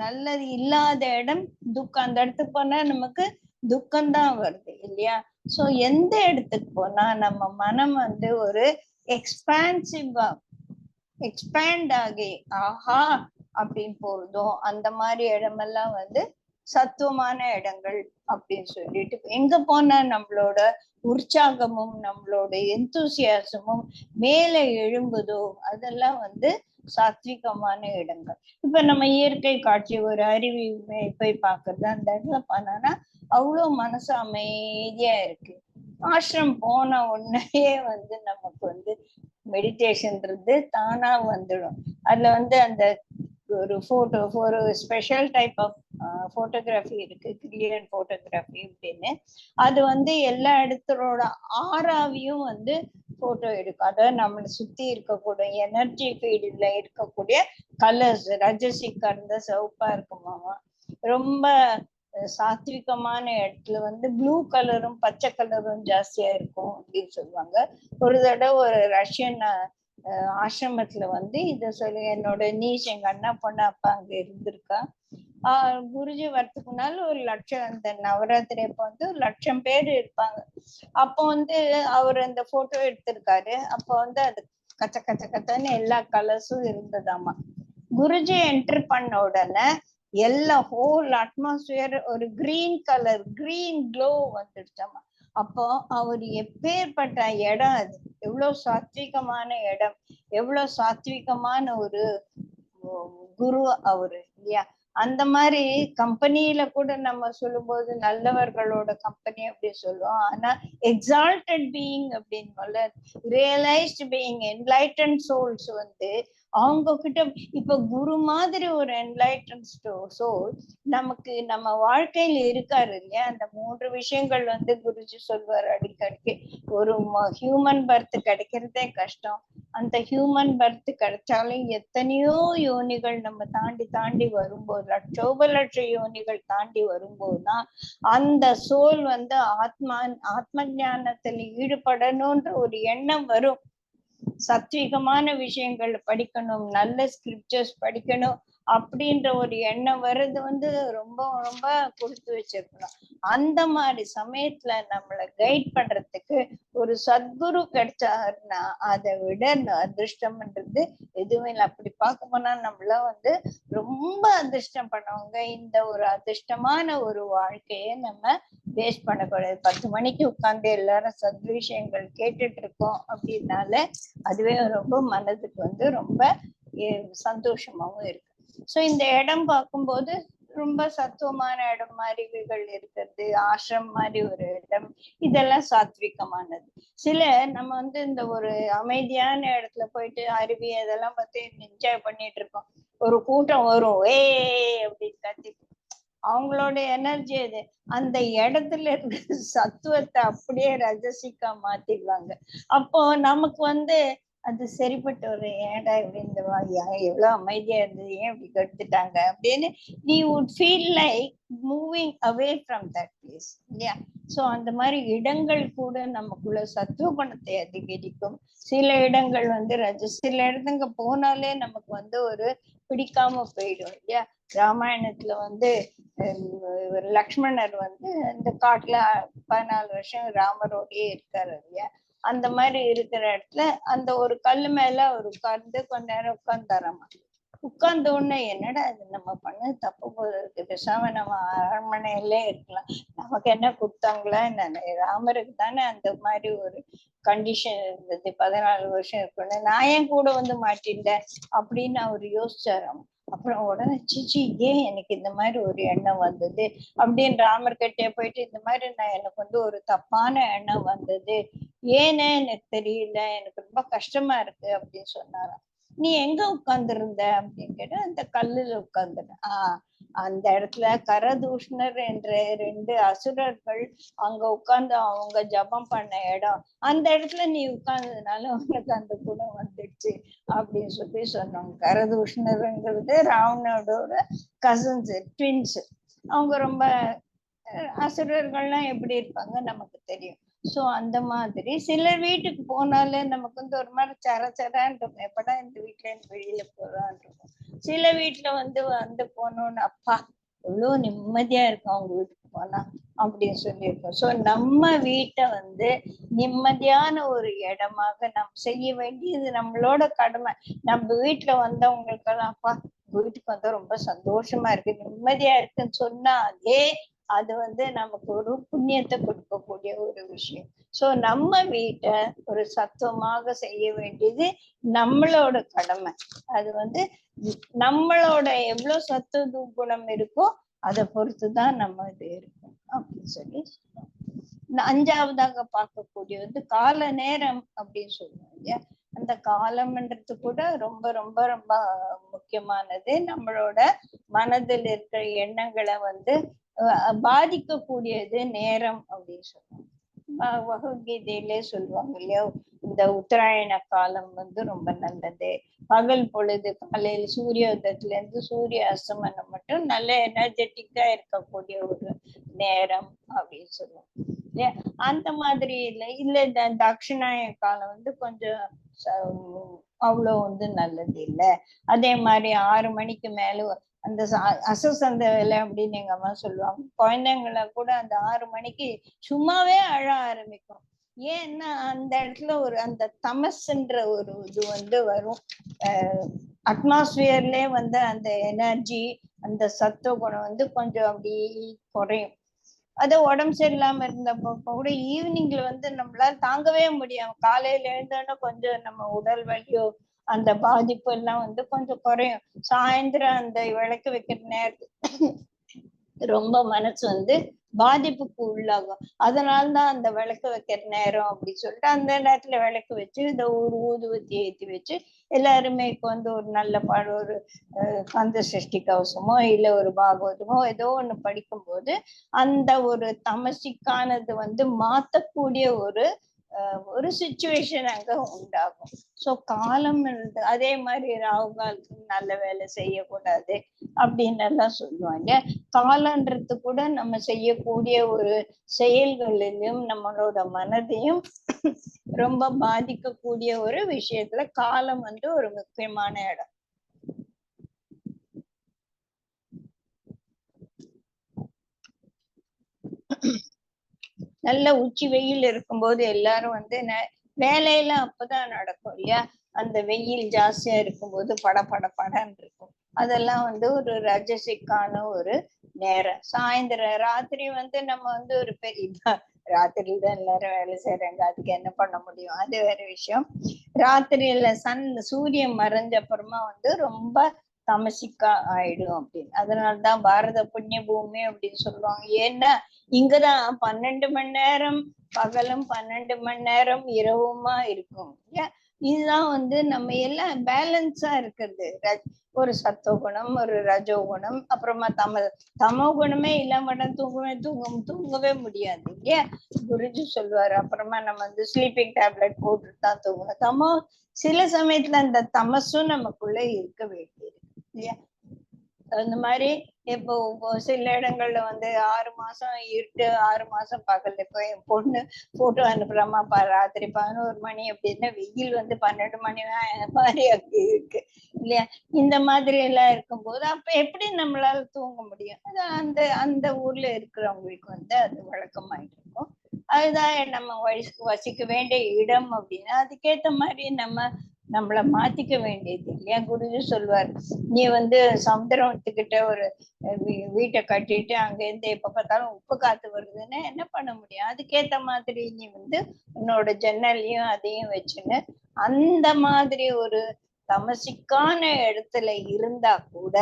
நல்லது இல்லாத இடம் துக்கம். அந்த இடத்துக்கு போனா நமக்கு துக்கம்தான் வருது இல்லையா. சோ எந்த இடத்துக்கு போனா நம்ம மனம் வந்து ஒரு எக்ஸ்பான்சிவா எக்ஸ்பேண்ட் ஆகி ஆஹா அப்படின்னு போறதோ அந்த மாதிரி இடமெல்லாம் வந்து சத்துவமான இடங்கள் அப்படின்னு சொல்லிட்டு, எங்க போனா நம்மளோட உற்சாகமும் நம்மளோட எந்தூசியாசமும் மேல எழும்புதோ அதெல்லாம் வந்து சாத்விகமான இடங்கள். இப்ப நம்ம இயற்கை காட்சி, ஒரு அருவி போய் பாக்குறது, அந்த இடத்துல பண்ணானா அவ்வளவு மனசு அமைதியா இருக்கு. ஆசிரம் போன உடனே வந்து நமக்கு வந்து மெடிடேஷன்ன்றது தானா வந்துடும். அதுல வந்து அந்த ஒரு போட்டோ, ஒரு ஸ்பெஷல் டைப் ஆஃப் போட்டோகிராஃபி இருக்கு, கிளியர் போட்டோகிராஃபி அப்படின்னு. அது வந்து எல்லா இடத்தோட ஆறாவையும் வந்து போட்டோ எடுக்கும். அதாவது நம்மளை சுத்தி இருக்கக்கூடிய எனர்ஜி ஃபீல்ட்ல இருக்கக்கூடிய கலர்ஸ், ரஜசிக்கா இருந்தா சிவப்பா இருக்குமாமா, ரொம்ப சாத்விகமான இடத்துல வந்து ப்ளூ கலரும் பச்சை கலரும் ஜாஸ்தியா இருக்கும் அப்படின்னு சொல்லுவாங்க. ஒரு தடவை ஒரு ரஷ்யன் ஆசிரமத்துல வந்து இத சொல்லி என்னோட நீஸ், எங்க அண்ணா பொண்ணு அப்பா அங்க இருந்திருக்கா. குருஜி வரத்துக்கு முன்னால ஒரு லட்சம், அந்த நவராத்திரி அப்ப வந்து 1,00,000 பேர் இருப்பாங்க. அப்போ வந்து அவர் அந்த போட்டோ எடுத்திருக்காரு. அப்போ வந்து அது கச்ச கச்ச கச்சன்னு எல்லா கலர்ஸும் இருந்ததாமா. குருஜி என்டர் பண்ண உடனே எல்லா ஹோல் அட்மாஸ்பியர் ஒரு கிரீன் கலர், கிரீன் க்ளோ வந்துடுச்சாமா. அப்போ அவர் எப்பேற்பட்ட இடம் அது, எவ்வளவு சாத்விகமான இடம், எவ்வளவு சாத்விகமான ஒரு குரு அவரு இல்லையா. அந்த மாதிரி கம்பெனியில கூட நம்ம சொல்லும் போது நல்லவர்களோட கம்பெனி அப்படி சொல்லுவோம். ஆனா எக்ஸால்டட் பீயிங் அப்படின்னு ரியலைஸ்ட் பீயிங், என்லைட்டன் சோல்ஸ் வந்து அவங்க கிட்ட இப்ப குரு மாதிரி ஒரு என்லைட்டன் சோல் நமக்கு நம்ம வாழ்க்கையில இருக்காரு இல்லையா. அந்த 3 விஷயங்கள் வந்து குருஜி சொல்வார் அடிக்கடிக்கு. ஒரு ஹியூமன் பர்த் கிடைக்கிறதே கஷ்டம். அந்த ஹியூமன் பர்த் கிடைச்சாலும் எத்தனையோ யோனிகள் நம்ம தாண்டி தாண்டி வரும்போது, லட்ச யோனிகள் தாண்டி வரும்போதுதான் அந்த சோல் வந்து ஆத்ம ஞானத்துல ஈடுபடணும்ன்ற ஒரு எண்ணம் வரும். சத்வீகமான விஷயங்கள் படிக்கணும், நல்ல ஸ்கிரிப்சர்ஸ் படிக்கணும் அப்படின்ற ஒரு எண்ணம் வர்றது வந்து ரொம்ப ரொம்ப கொடுத்து வச்சிருக்கணும். அந்த மாதிரி சமயத்துல நம்மளை கைட் பண்றதுக்கு ஒரு சத்குரு கிடைச்சாருன்னா அதை விட அதிர்ஷ்டம்ன்றது எதுவுமே இல்லை. அப்படி பார்க்க போனா நம்மள வந்து ரொம்ப அதிர்ஷ்டம் பண்ணவங்க. இந்த ஒரு அதிர்ஷ்டமான ஒரு வாழ்க்கையை நம்ம வேஸ்ட் பண்ணக்கூடாது. 10 மணிக்கு உட்கார்ந்து எல்லாரும் சத் விஷயங்கள் கேட்டுட்டு இருக்கோம் அப்படின்னால அதுவே ரொம்ப மனதுக்கு வந்து ரொம்ப சந்தோஷமாவும் இருக்கு. சோ இந்த இடம் பார்க்கும்போது ரொம்ப சத்துவமான இடம் மாதிரிகள் இருக்கிறது, ஆசிரம் மாதிரி ஒரு இடம், இதெல்லாம் சாத்விகமானது. சில நம்ம வந்து இந்த ஒரு அமைதியான இடத்துல போயிட்டு அருவி அதெல்லாம் பார்த்து என்ஜாய் பண்ணிட்டு இருக்கோம். ஒரு கூட்டம் வரும், ஏ அப்படின்னு கத்திட்டு, அவங்களோட எனர்ஜி அது அந்த இடத்துல இருக்கிற சத்துவத்தை அப்படியே ரஜசிக்கா மாத்திடுவாங்க. அப்போ நமக்கு வந்து அது சரிப்பட்டு ஒரு ஏடா இப்படி இந்த எவ்வளவு அமைதியா இருந்தது, ஏன் இப்படி கெடுத்துட்டாங்க அப்படின்னு நீ would feel like moving away from that place இல்லையா? சோ அந்த மாதிரி இடங்கள் கூட நமக்குள்ள சத்துவ குணத்தை அதிகரிக்கும். சில இடங்கள் வந்து சில இடத்துங்க போனாலே நமக்கு வந்து ஒரு பிடிக்காம போயிடும் இல்லையா? ராமாயணத்துல வந்து லக்ஷ்மணர் வந்து இந்த காட்டுல 14 வருஷம் ராமரோடயே இருக்காரு இல்லையா? அந்த மாதிரி இருக்கிற இடத்துல அந்த ஒரு கல்லு மேல அவர் உட்கார்ந்து கொஞ்ச நேரம் உட்கார்ந்தாராமா. உட்கார்ந்த உடனே என்னடா இது நம்ம பண்ண தப்பு போல இருக்கு, பேசாம நம்ம அரண்மனையிலே இருக்கலாம், நமக்கு என்ன கொடுத்தாங்களா என்ன, ராமருக்கு தானே அந்த மாதிரி ஒரு கண்டிஷன் இருந்தது, 14 வருஷம் இருக்கணும், நான் ஏன் கூட வந்து மாட்டின்டேன் அப்படின்னு அவர் யோசிச்சாராம். அப்புறம் உடனே சிச்சி ஏன் எனக்கு இந்த மாதிரி ஒரு எண்ணம் வந்தது அப்படின்னு ராமர் கிட்டே போயிட்டு, இந்த மாதிரி நான் எனக்கு வந்து ஒரு தப்பான எண்ணம் வந்தது, ஏன்னு எனக்கு தெரியல, எனக்கு ரொம்ப கஷ்டமா இருக்கு அப்படின்னு சொன்னாராம். நீ எங்க உட்கார்ந்து இருந்த அப்படின்னு கேட்டா, அந்த கல்லுல உட்கார்ந்துட்டேன். அந்த இடத்துல கரதூஷ்ணர் என்ற 2 அசுரர்கள் அங்க உட்கார்ந்து அவங்க ஜபம் பண்ண இடம், அந்த இடத்துல நீ உட்கார்ந்ததுனால உனக்கு அந்த குணம் வந்துடுச்சு அப்படின்னு சொல்லி சொன்னாங்க. கரதூஷ்ணருங்கிறது ராவணோட கசின்ஸ், ட்வின்ஸ். அவங்க ரொம்ப அசுரர்கள்லாம் எப்படி இருப்பாங்க நமக்கு தெரியும். சோ அந்த மாதிரி சிலர் வீட்டுக்கு போனாலே நமக்கு வந்து ஒரு மாதிரி சரச்சரான் இருக்கும், எப்படா இந்த வீட்டுல இருந்து வெளியில போறான்னு இருக்கும். சில வீட்டுல வந்து போனோம்னு அப்பா எவ்வளவு நிம்மதியா இருக்கும் அவங்க வீட்டுக்கு போனா அப்படின்னு சொல்லியிருக்கோம். சோ நம்ம வீட்டை வந்து நிம்மதியான ஒரு இடமாக நாம் செய்ய வேண்டியது நம்மளோட கடமை. நம்ம வீட்டுல வந்தவங்களுக்கெல்லாம் அப்பா வீட்டுக்கு வந்தா ரொம்ப சந்தோஷமா இருக்கு, நிம்மதியா இருக்குன்னு சொன்னாலே அது வந்து நமக்கு ஒரு புண்ணியத்தை கொடுக்கக்கூடிய ஒரு விஷயம். சோ நம்ம வீட்டை ஒரு சத்துவமாக செய்ய வேண்டியது நம்மளோட கடமை. அது வந்து நம்மளோட எவ்வளவு சத்துவ குணம் இருக்கோ அதை பொறுத்துதான் நம்ம இது இருக்கும் அப்படின்னு சொல்லி. 5வதாக பார்க்கக்கூடியது கால நேரம் அப்படின்னு சொல்லுவோம் இல்லையா? அந்த காலம்ன்றது கூட ரொம்ப ரொம்ப ரொம்ப முக்கியமானது. நம்மளோட மனதில் இருக்கிற எண்ணங்களை வந்து பாதிக்கக்கூடியது நேரம் அப்படின்னு சொல்லுவாங்க. பகவத்கீதையிலே சொல்லுவாங்க இல்லையா, இந்த உத்தராயண காலம் வந்து ரொம்ப நல்லது, பகல் பொழுது காலையில் சூரியோதயத்துல இருந்து சூரிய அஸ்தமனம் மட்டும் நல்ல எனர்ஜெட்டிக்கா இருக்கக்கூடிய ஒரு நேரம் அப்படின்னு சொல்லுவோம் இல்லையா? அந்த மாதிரி இல்ல இந்த தட்சிணாய காலம் வந்து கொஞ்சம் அவ்வளவு வந்து நல்லது இல்லை. அதே மாதிரி 6 மணிக்கு மேல அந்த அசசந்த வேலை அப்படின்னு எங்க அம்மா சொல்லுவாங்க. குழந்தைங்களை கூட அந்த 6 மணிக்கு சும்மாவே அழ ஆரம்பிக்கும். ஏன்னா அந்த இடத்துல ஒரு அந்த தமஸ்ன்ற ஒரு இது வந்து வரும். அட்மாஸ்பியர்லயே வந்து அந்த எனர்ஜி, அந்த சத்துவ குணம் வந்து கொஞ்சம் அப்படி குறையும். அது உடம்பு சரியில்லாம இருந்தப்போ கூட ஈவினிங்ல வந்து நம்மளால தாங்கவே முடியும். காலையில எழுந்தோன்னா கொஞ்சம் நம்ம உடல் வலியோ அந்த பாதிப்பு எல்லாம் வந்து கொஞ்சம் குறையும். சாயந்தரம் அந்த விளக்கு வைக்கிற நேரத்துக்கு ரொம்ப மனசு வந்து பாதிப்புக்கு உள்ளாகும். அதனால்தான் அந்த விளக்கு வைக்கிற நேரம் அப்படின்னு சொல்லிட்டு அந்த நேரத்துல விளக்கு வச்சு இந்த ஒரு ஊதுவத்தி ஏற்றி வச்சு எல்லாருமே வந்து ஒரு நல்ல பாடம், ஒரு கந்த சஷ்டி கவசமோ இல்ல ஒரு பாகவதமோ ஏதோ ஒண்ணு படிக்கும்போது அந்த ஒரு தமசிக்கானது வந்து மாத்தக்கூடிய ஒரு சுச்சுவேஷன் அங்க உண்டாகும். சோ காலம் அதே மாதிரி ராகு காலத்துக்கு நல்ல வேலை செய்யக்கூடாது அப்படின்னு எல்லாம் சொல்லுவாங்க. காலன்றது கூட நம்ம செய்யக்கூடிய ஒரு செயல்களிலும் நம்மளோட மனதையும் ரொம்ப பாதிக்கக்கூடிய ஒரு விஷயத்துல காலம் வந்து ஒரு முக்கியமான இடம். நல்ல உச்சி வெயில் இருக்கும்போது எல்லாரும் வந்து வேலையெல்லாம் அப்பதான் நடக்கும் இல்லையா? அந்த வெயில் ஜாஸ்தியா இருக்கும்போது பட பட படன்னு இருக்கும். அதெல்லாம் வந்து ஒரு ரஜசிக்கான ஒரு நேரம். சாயந்தரம் ராத்திரி வந்து நம்ம வந்து ஒரு பெரிய ராத்திரியில தான் எல்லாரும் வேலை செய்யறாங்க, அதுக்கு என்ன பண்ண முடியும், அது வேற விஷயம். ராத்திரியில சூரியன் மறைஞ்ச அப்புறமா வந்து ரொம்ப தமசிக்கா ஆயிடும் அப்படின்னு. அதனாலதான் பாரத புண்ணிய பூமி அப்படின்னு சொல்லுவாங்க. ஏன்னா இங்கதான் 12 மணி நேரம் பகலும் 12 மணி நேரம் இரவுமா இருக்கும். இதுதான் வந்து நம்ம எல்லாம் பேலன்ஸா இருக்கிறது. ஒரு சத்துவ குணம், ஒரு ரஜோ குணம், அப்புறமா தமோ குணமே இல்லாம தூங்கவே முடியாது இல்லையா? குருஜி சொல்லுவாரு. அப்புறமா நம்ம வந்து ஸ்லீப்பிங் டேப்லெட் போட்டுட்டு தான் தூங்கணும். சில சமயத்துல அந்த தமசும் நமக்குள்ள இருக்க வேண்டியது இல்லையா? அந்த மாதிரி இப்போ சில இடங்கள்ல வந்து 6 மாசம் இருட்டு 6 மாசம் பகல். இப்போ என் பொண்ணு போட்டோ அனுப்புறாமா ராத்திரி 11 மணி அப்படின்னா வெயில் வந்து 12 மணி மாதிரி அப்படி இருக்கு இல்லையா? இந்த மாதிரி எல்லாம் இருக்கும்போது அப்ப எப்படி நம்மளால தூங்க முடியும்? அது அந்த அந்த ஊர்ல இருக்கிறவங்களுக்கு வந்து அது வழக்கமாயிட்டு இருக்கும். அதுதான் நம்ம வசிக்க வேண்டிய இடம் அப்படின்னா அதுக்கேத்த மாதிரி நம்மள மாத்திக்க வேண்டியது இல்லையா? குருஜி சொல்வார், நீ வந்து சமுத்திரத்துக்கிட்ட ஒரு வீட்டை கட்டிட்டு அங்க இருந்து எப்ப பார்த்தாலும் உப்பு காத்து வருதுன்னா என்ன பண்ண முடியும்? அதுக்கேத்த மாதிரி நீ வந்து உன்னோட ஜன்னல்லையும் அதையும் வச்சுன்னு அந்த மாதிரி ஒரு தமசிக்கான இடத்துல இருந்தா கூட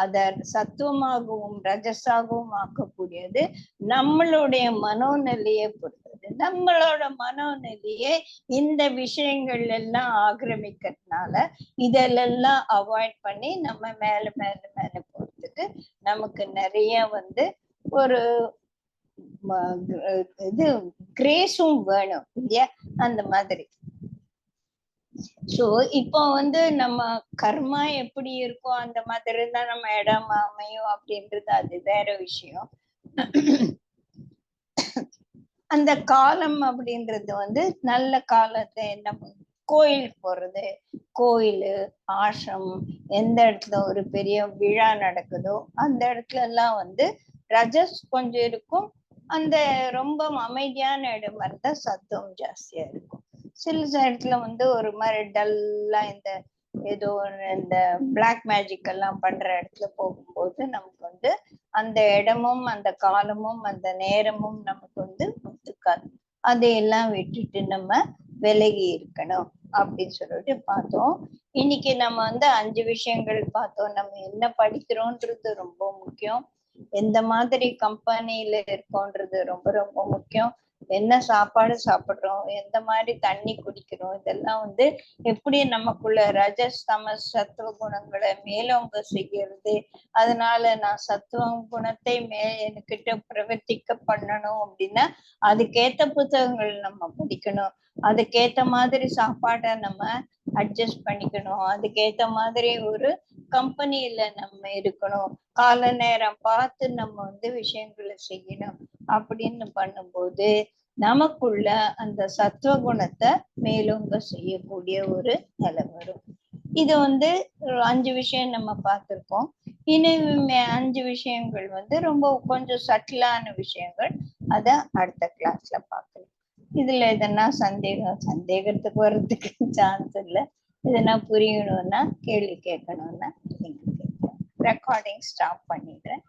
அத சத்துவமாகவும் ரஜசாகவும் ஆக்கக்கூடியது நம்மளுடைய மனோநிலையை பொறுத்தது. நம்மளோட மனோநிலையை இந்த விஷயங்கள் எல்லாம் ஆக்கிரமிக்கிறதுனால இதெல்லாம் அவாய்ட் பண்ணி நம்ம மேல மேல மேல போறதுக்கு நமக்கு நிறைய வந்து ஒரு இது கிரேஸும் வேணும் இல்லையா? அந்த மாதிரி. சோ இப்போ வந்து நம்ம கர்மா எப்படி இருக்கோ அந்த மாதிரி தான் நம்ம இடம் அமையும் அப்படின்றது அது வேற விஷயம். அந்த காலம் அப்படின்றது வந்து நல்ல காலத்தை நம்ம கோயிலுக்கு போறது, கோயிலு ஆசிரமம் எந்த இடத்துல ஒரு பெரிய விழா நடக்குதோ அந்த இடத்துல எல்லாம் வந்து ரஜஸ் கொஞ்சம் இருக்கும். அந்த ரொம்ப அமைதியான இடமா இருந்தா சத்துவம் ஜாஸ்தியா இருக்கும். சில இடத்துல வந்து ஒரு மாதிரி டல்லா இந்த ஏதோ இந்த பிளாக் மேஜிக் எல்லாம் பண்ற இடத்துல போகும்போது நமக்கு வந்து அந்த இடமும் அந்த காலமும் அந்த நேரமும் நமக்கு வந்து ஒத்துக்காது. அதையெல்லாம் விட்டுட்டு நம்ம விலகி இருக்கணும் அப்படின்னு சொல்லிட்டு பார்த்தோம். இன்னைக்கு நம்ம வந்து 5 விஷயங்கள் பார்த்தோம். நம்ம என்ன படிக்கிறோன்றது ரொம்ப முக்கியம். எந்த மாதிரி கம்பெனியில இருக்கோன்றது ரொம்ப ரொம்ப முக்கியம். என்ன சாப்பாடு சாப்பிடுறோம், எந்த மாதிரி தண்ணி குடிக்கிறோம், இதெல்லாம் வந்து எப்படி நமக்குள்ள ரஜஸ் தமஸ் சத்துவ குணங்களை மேலோங்க செய்யறது. அதனால நான் சத்துவ குணத்தை என்கிட்ட பிரவர்த்திக்க பண்ணணும் அப்படின்னா அதுக்கேத்த புத்தகங்கள் நம்ம படிக்கணும். அதுக்கேத்த மாதிரி சாப்பாட்டை நம்ம அட்ஜஸ்ட் பண்ணிக்கணும். அதுக்கேத்த மாதிரி ஒரு கம்பெனியில நம்ம இருக்கணும். கால நேரம் பார்த்து நம்ம வந்து விஷயங்களை செய்யணும். அப்படின்னு பண்ணும்போது நமக்குள்ள அந்த சத்துவ குணத்தை மேலோங்க செய்யக்கூடிய ஒரு நிலை வரும். இது வந்து 5 விஷயம் நம்ம பார்த்திருக்கோம். இன்னும் 5 விஷயங்கள் வந்து ரொம்ப கொஞ்சம் சட்டிலான விஷயங்கள். அத அடுத்த கிளாஸ்ல பார்க்கலாம். இதுல எதனா சந்தேகத்துக்கு வர்றதுக்கு சான்ஸ் இல்லை. எதனா புரியணும்னா கேள்வி கேட்கணும்னா நீங்க கேட்கலாம். ரெக்கார்டிங் ஸ்டாப் பண்ணிடுறேன்.